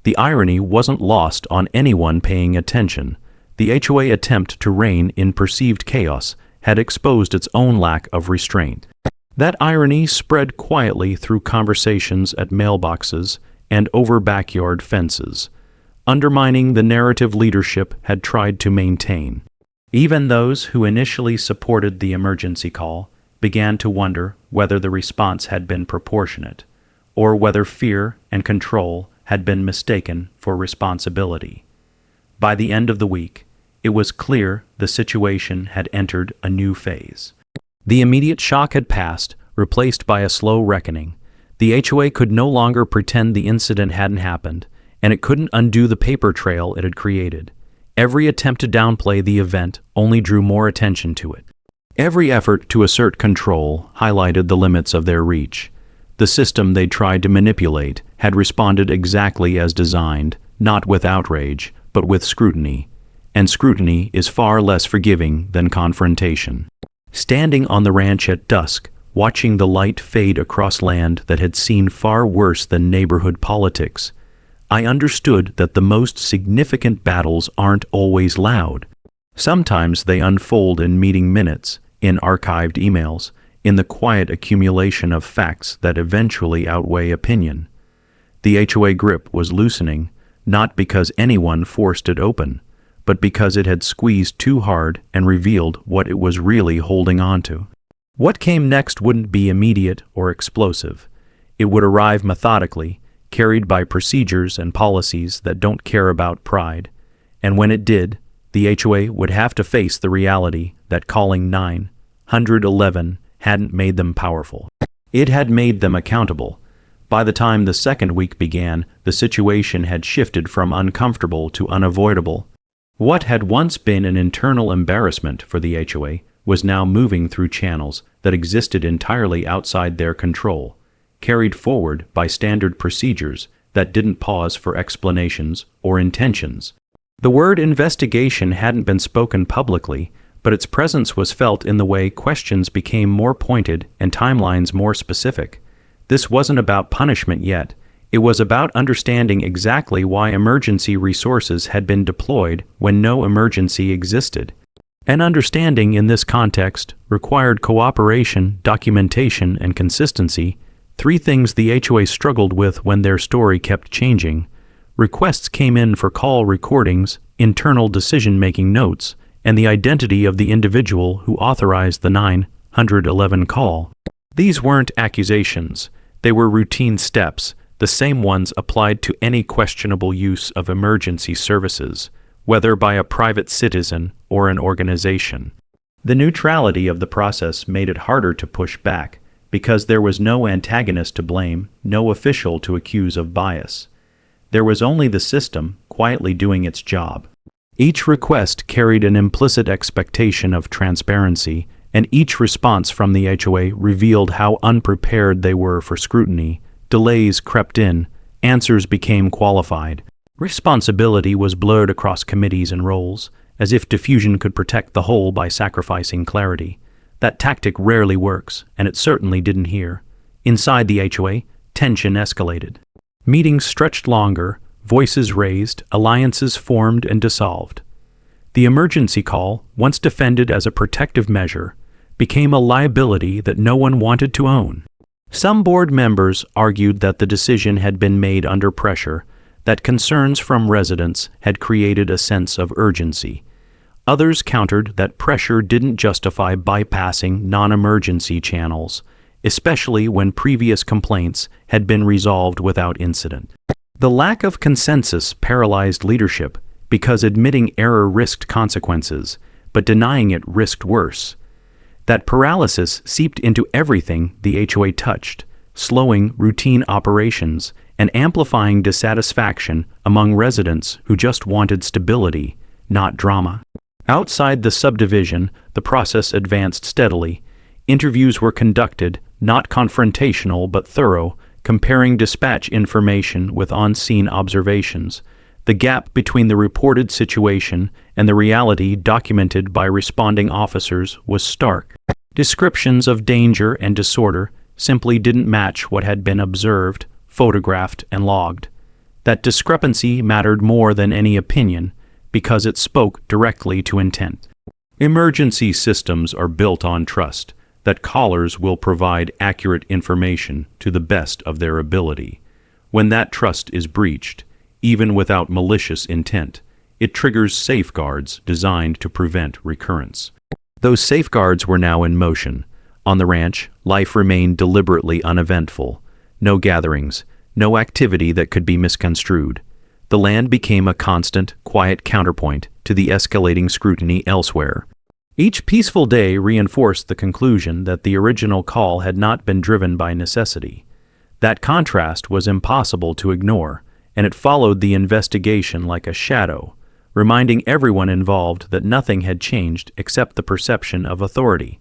The irony wasn't lost on anyone paying attention. The HOA attempt to rein in perceived chaos had exposed its own lack of restraint. That irony spread quietly through conversations at mailboxes and over backyard fences, undermining the narrative leadership had tried to maintain. Even those who initially supported the emergency call began to wonder whether the response had been proportionate, or whether fear and control had been mistaken for responsibility. By the end of the week, it was clear the situation had entered a new phase. The immediate shock had passed, replaced by a slow reckoning. The HOA could no longer pretend the incident hadn't happened, and it couldn't undo the paper trail it had created. Every attempt to downplay the event only drew more attention to it. Every effort to assert control highlighted the limits of their reach. The system they tried to manipulate had responded exactly as designed, not with outrage, but with scrutiny. And scrutiny is far less forgiving than confrontation. Standing on the ranch at dusk, watching the light fade across land that had seen far worse than neighborhood politics, I understood that the most significant battles aren't always loud. Sometimes they unfold in meeting minutes, in archived emails, in the quiet accumulation of facts that eventually outweigh opinion. The HOA grip was loosening, not because anyone forced it open, but because it had squeezed too hard and revealed what it was really holding on to. What came next wouldn't be immediate or explosive. It would arrive methodically, carried by procedures and policies that don't care about pride. And when it did, the HOA would have to face the reality that calling 911 hadn't made them powerful. It had made them accountable. By the time the second week began, the situation had shifted from uncomfortable to unavoidable. What had once been an internal embarrassment for the HOA was now moving through channels that existed entirely outside their control, carried forward by standard procedures that didn't pause for explanations or intentions. The word investigation hadn't been spoken publicly, but its presence was felt in the way questions became more pointed and timelines more specific. This wasn't about punishment yet. It was about understanding exactly why emergency resources had been deployed when no emergency existed. An understanding in this context required cooperation, documentation, and consistency, three things the HOA struggled with when their story kept changing. Requests came in for call recordings, internal decision-making notes, and the identity of the individual who authorized the 911 call. These weren't accusations. They were routine steps, the same ones applied to any questionable use of emergency services, whether by a private citizen or an organization. The neutrality of the process made it harder to push back, because there was no antagonist to blame, no official to accuse of bias. There was only the system quietly doing its job. Each request carried an implicit expectation of transparency, and each response from the HOA revealed how unprepared they were for scrutiny. Delays crept in, answers became qualified. Responsibility was blurred across committees and roles, as if diffusion could protect the whole by sacrificing clarity. That tactic rarely works, and it certainly didn't here. Inside the HOA, tension escalated. Meetings stretched longer, voices raised, alliances formed and dissolved. The emergency call, once defended as a protective measure, became a liability that no one wanted to own. Some board members argued that the decision had been made under pressure, that concerns from residents had created a sense of urgency. Others countered that pressure didn't justify bypassing non-emergency channels, especially when previous complaints had been resolved without incident. The lack of consensus paralyzed leadership because admitting error risked consequences, but denying it risked worse. That paralysis seeped into everything the HOA touched, slowing routine operations and amplifying dissatisfaction among residents who just wanted stability, not drama. Outside the subdivision, the process advanced steadily. Interviews were conducted, not confrontational but thorough, comparing dispatch information with on-scene observations. The gap between the reported situation and the reality documented by responding officers was stark. Descriptions of danger and disorder simply didn't match what had been observed, photographed, and logged. That discrepancy mattered more than any opinion because it spoke directly to intent. Emergency systems are built on trust that callers will provide accurate information to the best of their ability. When that trust is breached, even without malicious intent, it triggers safeguards designed to prevent recurrence. Those safeguards were now in motion. On the ranch, life remained deliberately uneventful. No gatherings, no activity that could be misconstrued. The land became a constant, quiet counterpoint to the escalating scrutiny elsewhere. Each peaceful day reinforced the conclusion that the original call had not been driven by necessity. That contrast was impossible to ignore, and it followed the investigation like a shadow, reminding everyone involved that nothing had changed except the perception of authority.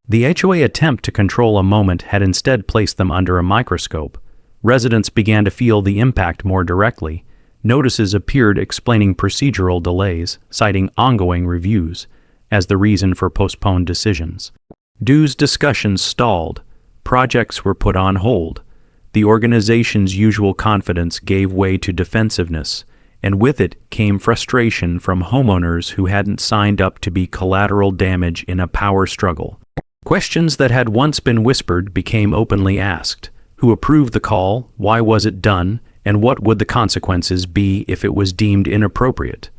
The HOA attempt to control a moment had instead placed them under a microscope. Residents began to feel the impact more directly. Notices appeared explaining procedural delays, citing ongoing reviews as the reason for postponed decisions. Dues discussions stalled. Projects were put on hold. The organization's usual confidence gave way to defensiveness, and with it came frustration from homeowners who hadn't signed up to be collateral damage in a power struggle. Questions that had once been whispered became openly asked. Who approved the call? Why was it done? And what would the consequences be if it was deemed inappropriate?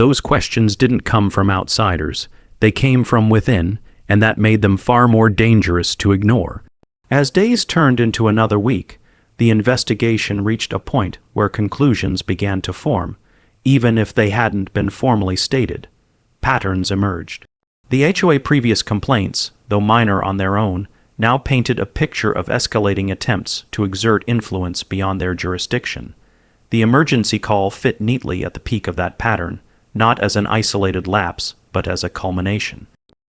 Those questions didn't come from outsiders. They came from within, and that made them far more dangerous to ignore. As days turned into another week, the investigation reached a point where conclusions began to form, even if they hadn't been formally stated. Patterns emerged. The HOA previous complaints, though minor on their own, now painted a picture of escalating attempts to exert influence beyond their jurisdiction. The emergency call fit neatly at the peak of that pattern, not as an isolated lapse, but as a culmination.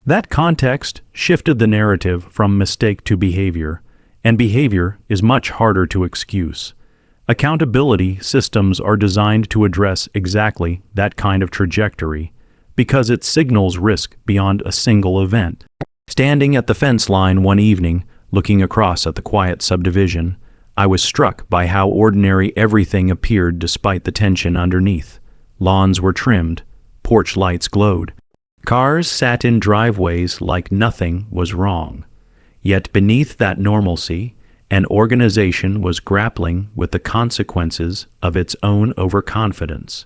That context shifted the narrative from mistake to behavior, and behavior is much harder to excuse. Accountability systems are designed to address exactly that kind of trajectory, because it signals risk beyond a single event. Standing at the fence line one evening, looking across at the quiet subdivision, I was struck by how ordinary everything appeared despite the tension underneath. Lawns were trimmed, porch lights glowed. Cars sat in driveways like nothing was wrong. Yet beneath that normalcy, An organization was grappling with the consequences of its own overconfidence.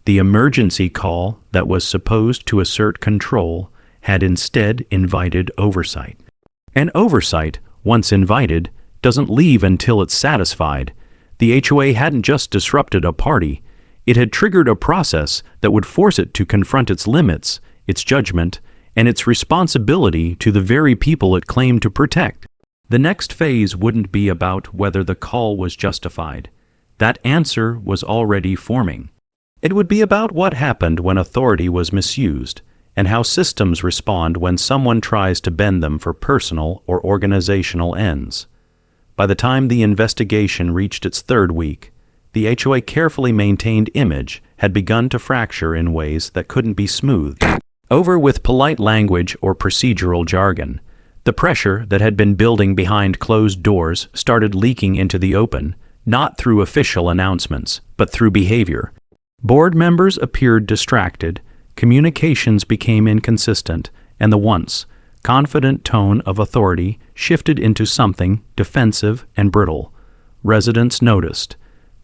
The emergency call that was supposed to assert control had instead invited oversight. And oversight, once invited, doesn't leave until it's satisfied. The HOA hadn't just disrupted a party, it had triggered a process that would force it to confront its limits, its judgment, and its responsibility to the very people it claimed to protect. The next phase wouldn't be about whether the call was justified. That answer was already forming. It would be about what happened when authority was misused, and how systems respond when someone tries to bend them for personal or organizational ends. By the time the investigation reached its third week, the HOA carefully maintained image had begun to fracture in ways that couldn't be smoothed over with polite language or procedural jargon. The pressure that had been building behind closed doors started leaking into the open, not through official announcements, but through behavior. Board members appeared distracted, communications became inconsistent, and the once confident tone of authority shifted into something defensive and brittle. Residents noticed.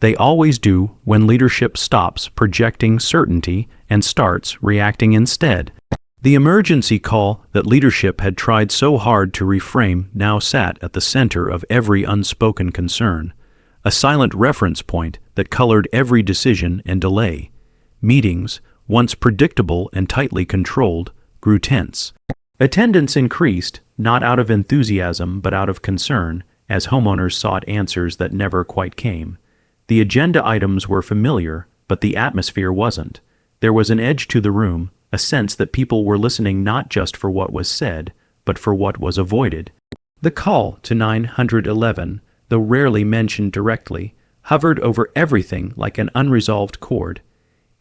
They always do when leadership stops projecting certainty and starts reacting instead. The emergency call that leadership had tried so hard to reframe now sat at the center of every unspoken concern, a silent reference point that colored every decision and delay. Meetings, once predictable and tightly controlled, grew tense. Attendance increased, not out of enthusiasm but out of concern, as homeowners sought answers that never quite came. The agenda items were familiar, but the atmosphere wasn't. There was an edge to the room, a sense that people were listening not just for what was said, but for what was avoided. The call to 911, though rarely mentioned directly, hovered over everything like an unresolved chord.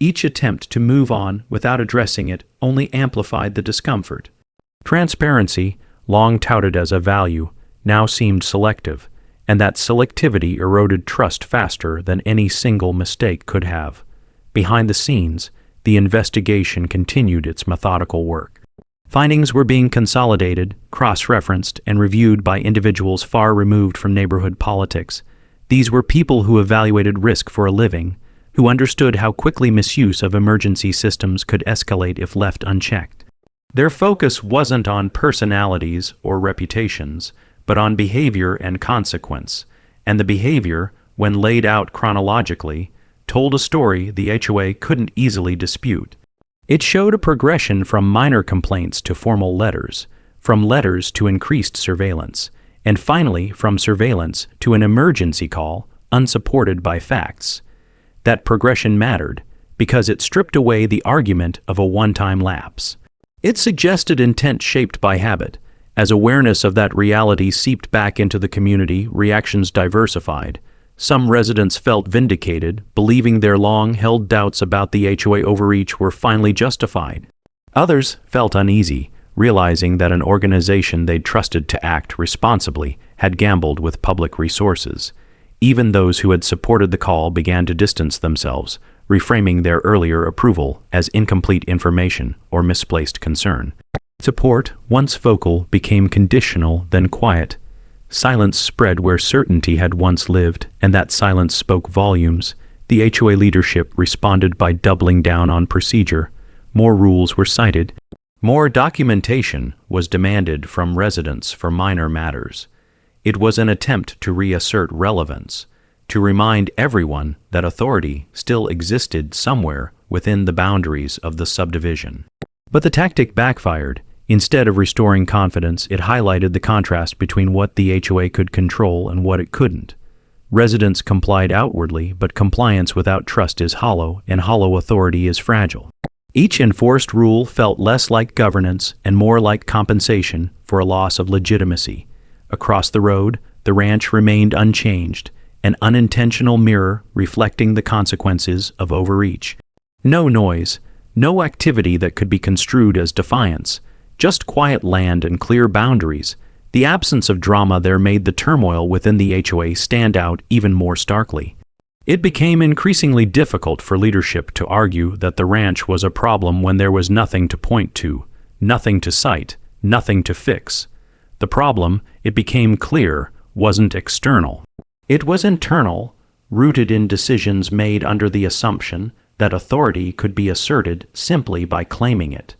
Each attempt to move on without addressing it only amplified the discomfort. Transparency, long touted as a value, now seemed selective, and that selectivity eroded trust faster than any single mistake could have. Behind the scenes, the investigation continued its methodical work. Findings were being consolidated, cross-referenced, and reviewed by individuals far removed from neighborhood politics. These were people who evaluated risk for a living, who understood how quickly misuse of emergency systems could escalate if left unchecked. Their focus wasn't on personalities or reputations, but on behavior and consequence, and the behavior, when laid out chronologically, told a story the HOA couldn't easily dispute. It showed a progression from minor complaints to formal letters, from letters to increased surveillance, and finally from surveillance to an emergency call unsupported by facts. That progression mattered because it stripped away the argument of a one-time lapse. It suggested intent shaped by habit. As awareness of that reality seeped back into the community, reactions diversified. Some residents felt vindicated, believing their long-held doubts about the HOA overreach were finally justified. Others felt uneasy, realizing that an organization they'd trusted to act responsibly had gambled with public resources. Even those who had supported the call began to distance themselves, reframing their earlier approval as incomplete information or misplaced concern. Support, once vocal, became conditional, then quiet. Silence spread where certainty had once lived, and that silence spoke volumes. The HOA leadership responded by doubling down on procedure. More rules were cited. More documentation was demanded from residents for minor matters. It was an attempt to reassert relevance, to remind everyone that authority still existed somewhere within the boundaries of the subdivision. But the tactic backfired. Instead of restoring confidence, it highlighted the contrast between what the HOA could control and what it couldn't. Residents complied outwardly, but compliance without trust is hollow, and hollow authority is fragile. Each enforced rule felt less like governance and more like compensation for a loss of legitimacy. Across the road, the ranch remained unchanged, an unintentional mirror reflecting the consequences of overreach. No noise, no activity that could be construed as defiance, just quiet land and clear boundaries. The absence of drama there made the turmoil within the HOA stand out even more starkly. It became increasingly difficult for leadership to argue that the ranch was a problem when there was nothing to point to, nothing to cite, nothing to fix. The problem, it became clear, wasn't external. It was internal, rooted in decisions made under the assumption that authority could be asserted simply by claiming it.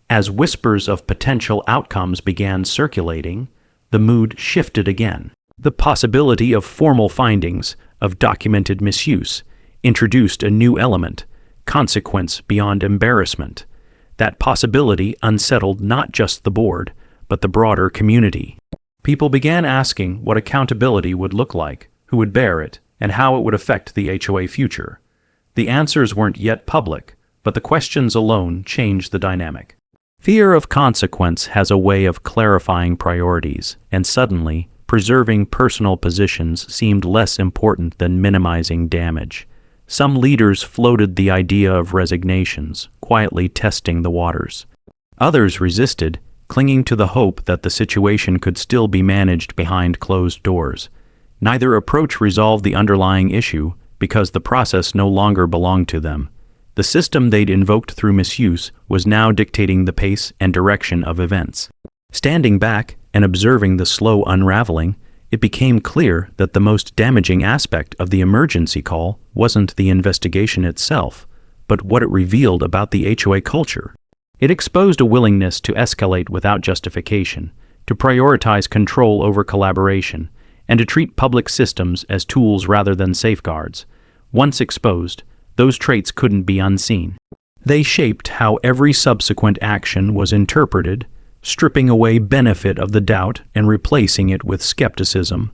As whispers of potential outcomes began circulating, the mood shifted again. The possibility of formal findings of documented misuse introduced a new element, consequence beyond embarrassment. That possibility unsettled not just the board, but the broader community. People began asking what accountability would look like, who would bear it, and how it would affect the HOA future. The answers weren't yet public, but the questions alone changed the dynamic. Fear of consequence has a way of clarifying priorities, and suddenly, preserving personal positions seemed less important than minimizing damage. Some leaders floated the idea of resignations, quietly testing the waters. Others resisted, clinging to the hope that the situation could still be managed behind closed doors. Neither approach resolved the underlying issue because the process no longer belonged to them. The system they'd invoked through misuse was now dictating the pace and direction of events. Standing back and observing the slow unraveling, it became clear that the most damaging aspect of the emergency call wasn't the investigation itself, but what it revealed about the HOA culture. It exposed a willingness to escalate without justification, to prioritize control over collaboration, and to treat public systems as tools rather than safeguards. Once exposed, those traits couldn't be unseen. They shaped how every subsequent action was interpreted, stripping away benefit of the doubt and replacing it with skepticism.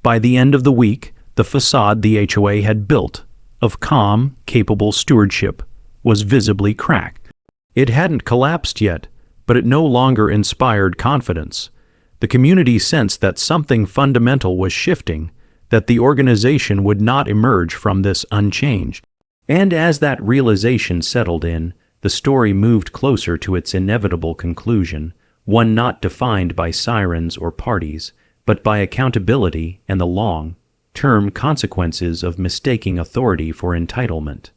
By the end of the week, the facade the HOA had built, of calm, capable stewardship, was visibly cracked. It hadn't collapsed yet, but it no longer inspired confidence. The community sensed that something fundamental was shifting, that the organization would not emerge from this unchanged. And as that realization settled in, the story moved closer to its inevitable conclusion, one not defined by sirens or parties, but by accountability and the long-term consequences of mistaking authority for entitlement.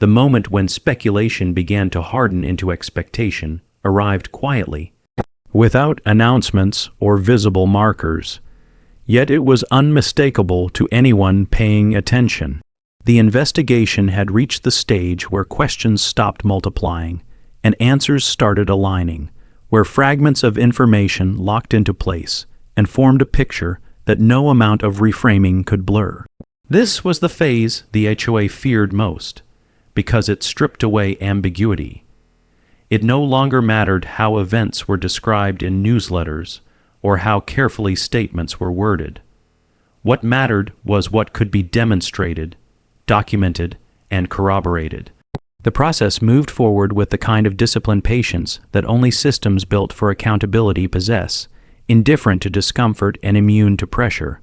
The moment when speculation began to harden into expectation arrived quietly, without announcements or visible markers. Yet it was unmistakable to anyone paying attention. The investigation had reached the stage where questions stopped multiplying and answers started aligning, where fragments of information locked into place and formed a picture that no amount of reframing could blur. This was the phase the HOA feared most, because it stripped away ambiguity. It no longer mattered how events were described in newsletters or how carefully statements were worded. What mattered was what could be demonstrated, documented, and corroborated. The process moved forward with the kind of disciplined patience that only systems built for accountability possess, indifferent to discomfort and immune to pressure.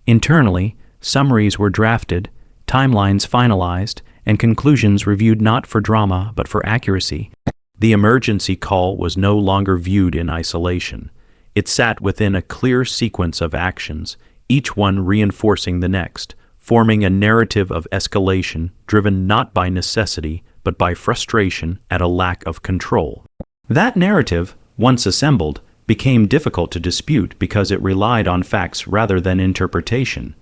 Internally, summaries were drafted, timelines finalized, and conclusions reviewed not for drama but for accuracy. The emergency call was no longer viewed in isolation. It sat within a clear sequence of actions, each one reinforcing the next, forming a narrative of escalation driven not by necessity but by frustration at a lack of control. That narrative, once assembled, became difficult to dispute because it relied on facts rather than interpretation.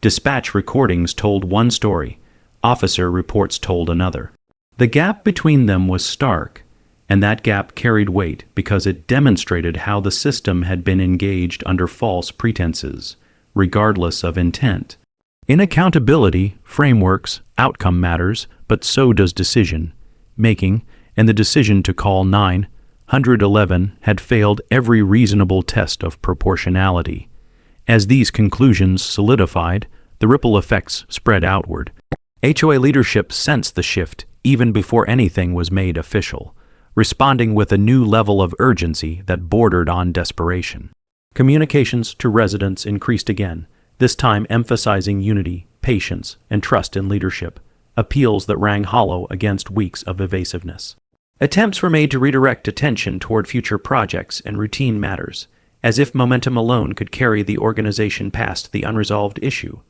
Dispatch recordings told one story, officer reports told another. The gap between them was stark, and that gap carried weight because it demonstrated how the system had been engaged under false pretenses, regardless of intent. In accountability, frameworks, outcome matters, but so does decision making, and the decision to call 911 had failed every reasonable test of proportionality. As these conclusions solidified, the ripple effects spread outward. HOA leadership sensed the shift even before anything was made official, responding with a new level of urgency that bordered on desperation. Communications to residents increased again, this time emphasizing unity, patience, and trust in leadership, appeals that rang hollow against weeks of evasiveness. Attempts were made to redirect attention toward future projects and routine matters, as if momentum alone could carry the organization past the unresolved issue.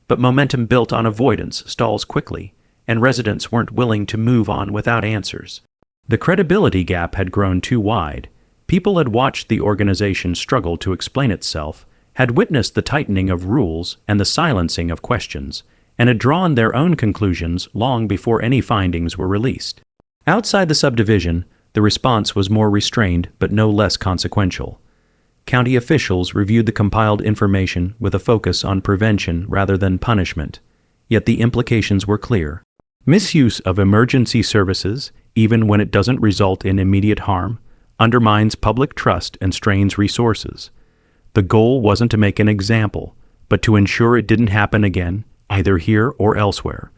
But momentum built on avoidance stalls quickly, and residents weren't willing to move on without answers. The credibility gap had grown too wide. People had watched the organization struggle to explain itself, had witnessed the tightening of rules and the silencing of questions, and had drawn their own conclusions long before any findings were released. Outside the subdivision, the response was more restrained but no less consequential. County officials reviewed the compiled information with a focus on prevention rather than punishment, yet the implications were clear. Misuse of emergency services, even when it doesn't result in immediate harm, undermines public trust and strains resources. The goal wasn't to make an example, but to ensure it didn't happen again, either here or elsewhere.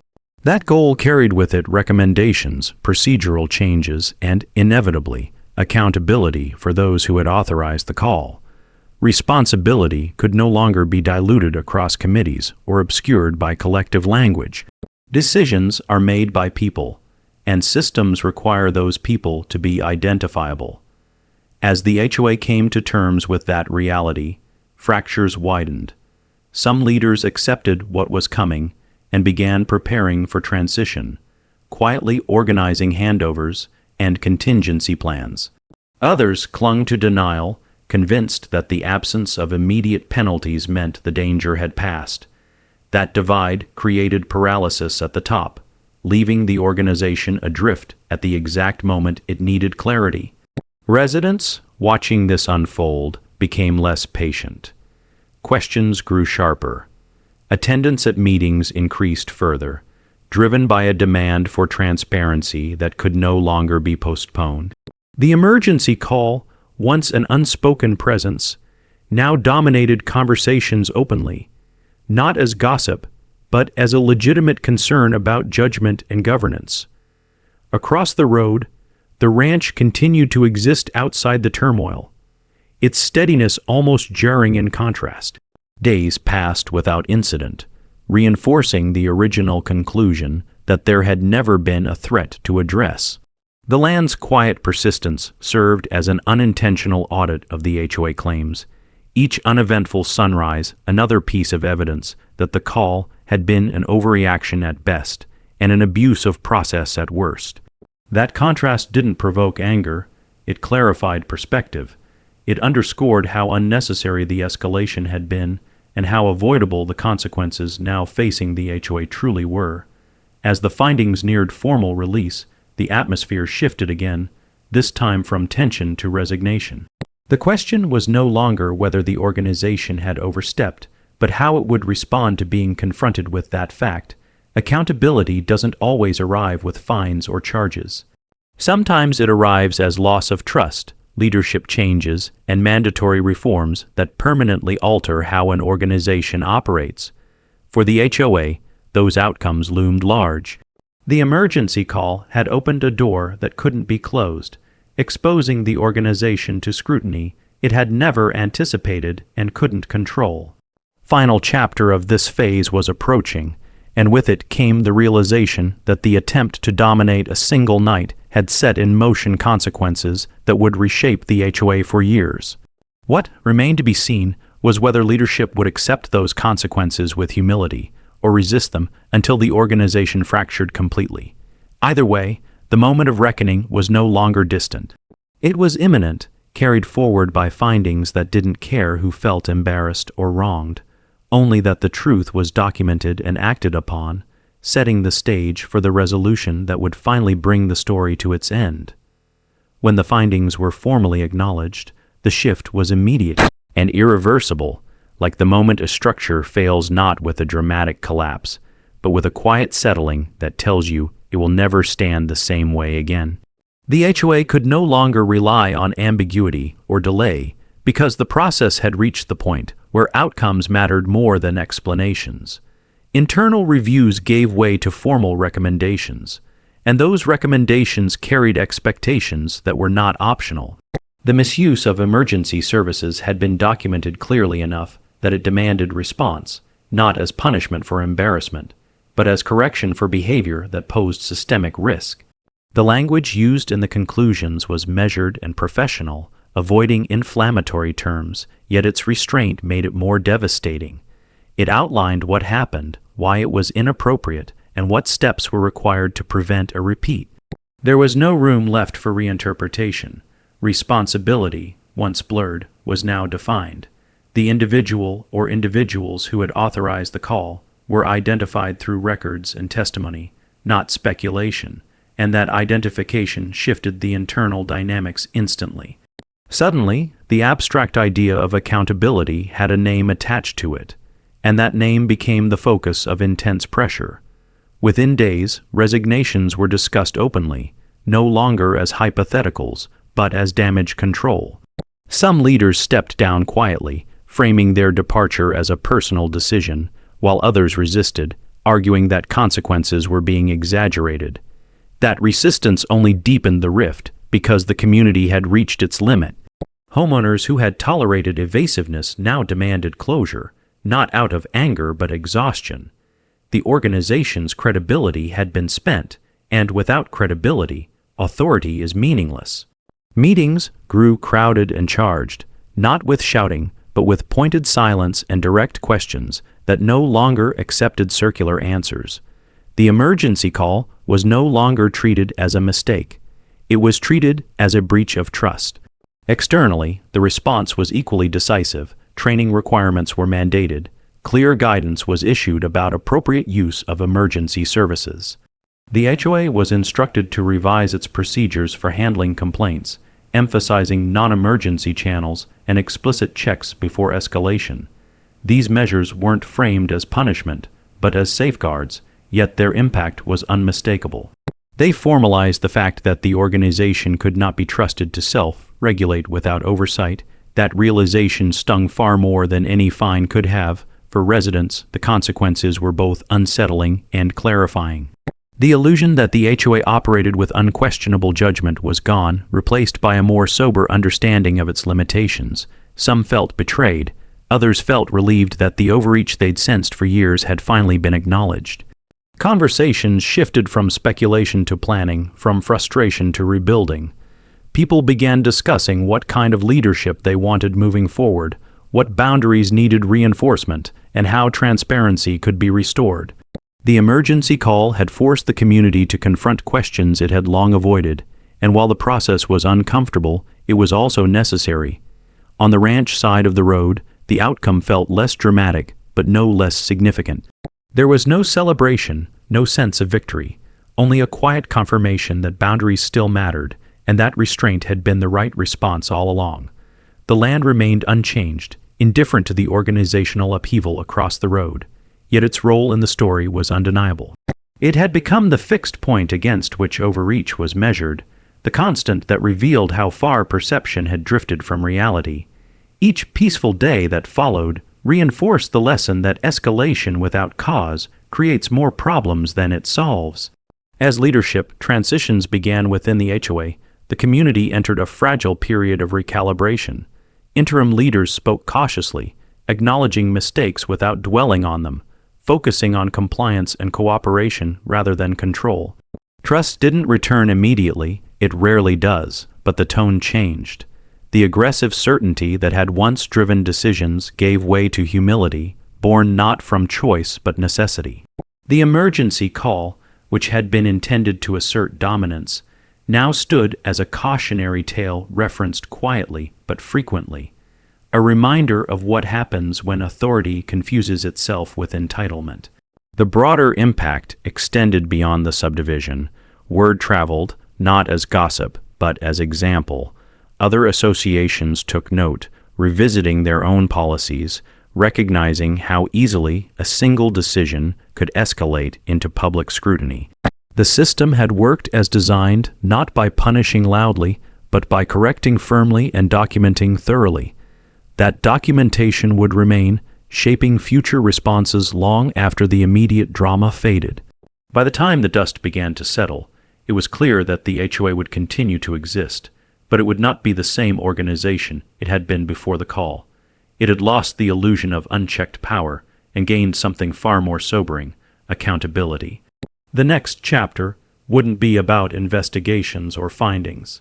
That goal carried with it recommendations, procedural changes, and, inevitably, accountability for those who had authorized the call. Responsibility could no longer be diluted across committees or obscured by collective language. Decisions are made by people, and systems require those people to be identifiable. As the HOA came to terms with that reality, fractures widened. Some leaders accepted what was coming and began preparing for transition, quietly organizing handovers and contingency plans. Others clung to denial, convinced that the absence of immediate penalties meant the danger had passed. That divide created paralysis at the top, leaving the organization adrift at the exact moment it needed clarity. Residents, watching this unfold, became less patient. Questions grew sharper. Attendance at meetings increased further, driven by a demand for transparency that could no longer be postponed. The emergency call, once an unspoken presence, now dominated conversations openly, not as gossip, but as a legitimate concern about judgment and governance. Across the road, the ranch continued to exist outside the turmoil, its steadiness almost jarring in contrast. Days passed without incident, reinforcing the original conclusion that there had never been a threat to address. The land's quiet persistence served as an unintentional audit of the HOA claims, each uneventful sunrise another piece of evidence that the call had been an overreaction at best and an abuse of process at worst. That contrast didn't provoke anger, it clarified perspective. It underscored how unnecessary the escalation had been and how avoidable the consequences now facing the HOA truly were. As the findings neared formal release, the atmosphere shifted again, this time from tension to resignation. The question was no longer whether the organization had overstepped, but how it would respond to being confronted with that fact. Accountability doesn't always arrive with fines or charges. Sometimes it arrives as loss of trust, leadership changes, and mandatory reforms that permanently alter how an organization operates. For the HOA, those outcomes loomed large. The emergency call had opened a door that couldn't be closed, exposing the organization to scrutiny it had never anticipated and couldn't control. Final chapter of this phase was approaching, and with it came the realization that the attempt to dominate a single night had set in motion consequences that would reshape the HOA for years. What remained to be seen was whether leadership would accept those consequences with humility or resist them until the organization fractured completely. Either way, the moment of reckoning was no longer distant. It was imminent, carried forward by findings that didn't care who felt embarrassed or wronged, only that the truth was documented and acted upon, setting the stage for the resolution that would finally bring the story to its end. When the findings were formally acknowledged, the shift was immediate and irreversible, like the moment a structure fails not with a dramatic collapse, but with a quiet settling that tells you it will never stand the same way again. The HOA could no longer rely on ambiguity or delay because the process had reached the point where outcomes mattered more than explanations. Internal reviews gave way to formal recommendations, and those recommendations carried expectations that were not optional. The misuse of emergency services had been documented clearly enough that it demanded response, not as punishment for embarrassment, but as correction for behavior that posed systemic risk. The language used in the conclusions was measured and professional, avoiding inflammatory terms, yet its restraint made it more devastating. It outlined what happened, why it was inappropriate, and what steps were required to prevent a repeat. There was no room left for reinterpretation. Responsibility, once blurred, was now defined. The individual or individuals who had authorized the call were identified through records and testimony, not speculation, and that identification shifted the internal dynamics instantly. Suddenly, the abstract idea of accountability had a name attached to it, and that name became the focus of intense pressure. Within days, resignations were discussed openly, no longer as hypotheticals, but as damage control. Some leaders stepped down quietly, framing their departure as a personal decision, while others resisted, arguing that consequences were being exaggerated. That resistance only deepened the rift, because the community had reached its limit. Homeowners who had tolerated evasiveness now demanded closure, not out of anger but exhaustion. The organization's credibility had been spent, and without credibility, authority is meaningless. Meetings grew crowded and charged, not with shouting, but with pointed silence and direct questions that no longer accepted circular answers. The emergency call was no longer treated as a mistake. It was treated as a breach of trust. Externally, the response was equally decisive. Training requirements were mandated. Clear guidance was issued about appropriate use of emergency services. The HOA was instructed to revise its procedures for handling complaints, emphasizing non-emergency channels and explicit checks before escalation. These measures weren't framed as punishment, but as safeguards, yet their impact was unmistakable. They formalized the fact that the organization could not be trusted to self-regulate without oversight. That realization stung far more than any fine could have. For residents, the consequences were both unsettling and clarifying. The illusion that the HOA operated with unquestionable judgment was gone, replaced by a more sober understanding of its limitations. Some felt betrayed. Others felt relieved that the overreach they'd sensed for years had finally been acknowledged. Conversations shifted from speculation to planning, from frustration to rebuilding. People began discussing what kind of leadership they wanted moving forward, what boundaries needed reinforcement, and how transparency could be restored. The emergency call had forced the community to confront questions it had long avoided, and while the process was uncomfortable, it was also necessary. On the ranch side of the road, the outcome felt less dramatic, but no less significant. There was no celebration, no sense of victory, only a quiet confirmation that boundaries still mattered, and that restraint had been the right response all along. The land remained unchanged, indifferent to the organizational upheaval across the road, yet its role in the story was undeniable. It had become the fixed point against which overreach was measured, the constant that revealed how far perception had drifted from reality. Each peaceful day that followed reinforced the lesson that escalation without cause creates more problems than it solves. As leadership transitions began within the HOA, the community entered a fragile period of recalibration. Interim leaders spoke cautiously, acknowledging mistakes without dwelling on them, focusing on compliance and cooperation rather than control. Trust didn't return immediately, it rarely does, but the tone changed. The aggressive certainty that had once driven decisions gave way to humility, born not from choice but necessity. The emergency call, which had been intended to assert dominance, now stood as a cautionary tale referenced quietly but frequently, a reminder of what happens when authority confuses itself with entitlement. The broader impact extended beyond the subdivision. Word traveled, not as gossip, but as example. Other associations took note, revisiting their own policies, recognizing how easily a single decision could escalate into public scrutiny. The system had worked as designed, not by punishing loudly, but by correcting firmly and documenting thoroughly. That documentation would remain, shaping future responses long after the immediate drama faded. By the time the dust began to settle, it was clear that the HOA would continue to exist, but it would not be the same organization it had been before the call. It had lost the illusion of unchecked power and gained something far more sobering: accountability. The next chapter wouldn't be about investigations or findings.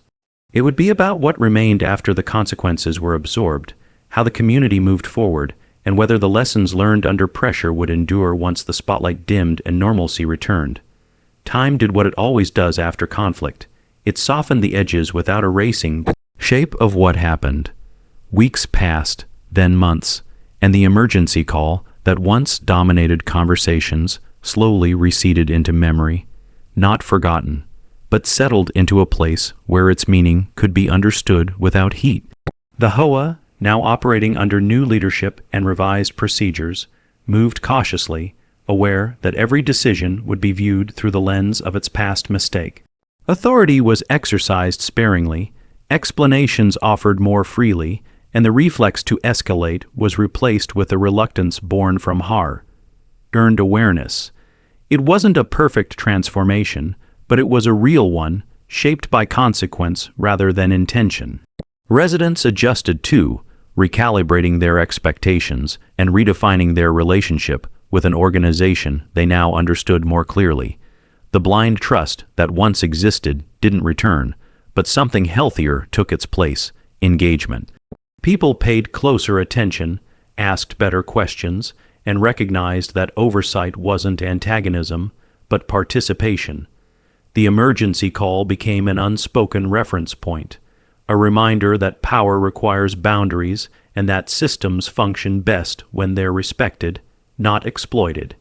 It would be about what remained after the consequences were absorbed, how the community moved forward, and whether the lessons learned under pressure would endure once the spotlight dimmed and normalcy returned. Time did what it always does after conflict. It softened the edges without erasing the shape of what happened. Weeks passed, then months, and the emergency call that once dominated conversations slowly receded into memory, not forgotten, but settled into a place where its meaning could be understood without heat. The HOA, now operating under new leadership and revised procedures, moved cautiously, aware that every decision would be viewed through the lens of its past mistake. Authority was exercised sparingly, explanations offered more freely, and the reflex to escalate was replaced with a reluctance born from earned awareness. It wasn't a perfect transformation, but it was a real one, shaped by consequence rather than intention. Residents adjusted too, recalibrating their expectations and redefining their relationship with an organization they now understood more clearly. The blind trust that once existed didn't return, but something healthier took its place: engagement. People paid closer attention, asked better questions, and recognized that oversight wasn't antagonism, but participation. The emergency call became an unspoken reference point, a reminder that power requires boundaries and that systems function best when they're respected, not exploited.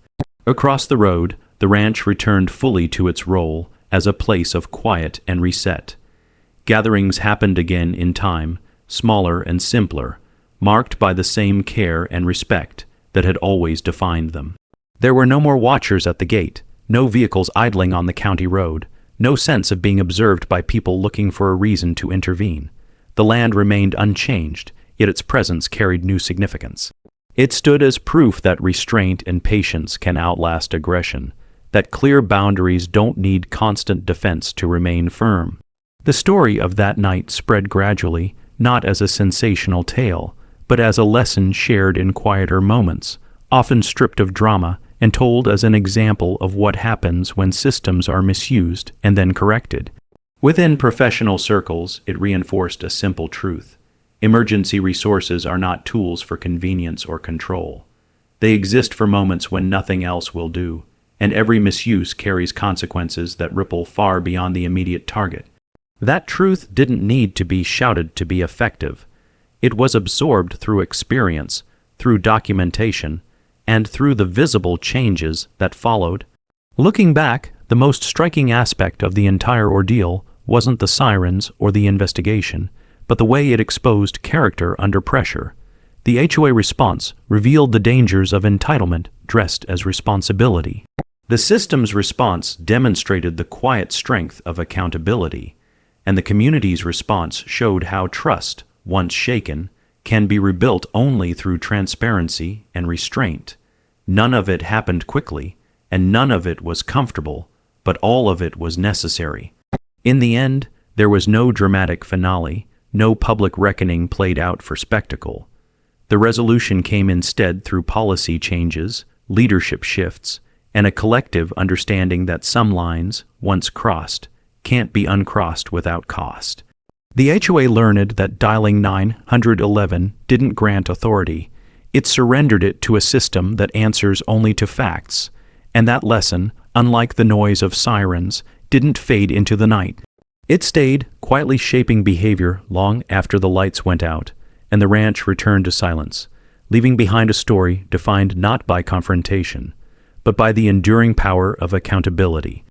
Across the road, the ranch returned fully to its role as a place of quiet and reset. Gatherings happened again in time, smaller and simpler, marked by the same care and respect that had always defined them. There were no more watchers at the gate, no vehicles idling on the county road, no sense of being observed by people looking for a reason to intervene. The land remained unchanged, yet its presence carried new significance. It stood as proof that restraint and patience can outlast aggression, that clear boundaries don't need constant defense to remain firm. The story of that night spread gradually, not as a sensational tale, but as a lesson shared in quieter moments, often stripped of drama and told as an example of what happens when systems are misused and then corrected. Within professional circles, it reinforced a simple truth. Emergency resources are not tools for convenience or control. They exist for moments when nothing else will do, and every misuse carries consequences that ripple far beyond the immediate target. That truth didn't need to be shouted to be effective. It was absorbed through experience, through documentation, and through the visible changes that followed. Looking back, the most striking aspect of the entire ordeal wasn't the sirens or the investigation, but the way it exposed character under pressure. The HOA response revealed the dangers of entitlement dressed as responsibility. The system's response demonstrated the quiet strength of accountability, and the community's response showed how trust, once shaken, can be rebuilt only through transparency and restraint. None of it happened quickly, and none of it was comfortable, but all of it was necessary. In the end, there was no dramatic finale, no public reckoning played out for spectacle. The resolution came instead through policy changes, leadership shifts, and a collective understanding that some lines, once crossed, can't be uncrossed without cost. The HOA learned that dialing 911 didn't grant authority. It surrendered it to a system that answers only to facts, and that lesson, unlike the noise of sirens, didn't fade into the night. It stayed, quietly shaping behavior long after the lights went out, and the ranch returned to silence, leaving behind a story defined not by confrontation, but by the enduring power of accountability.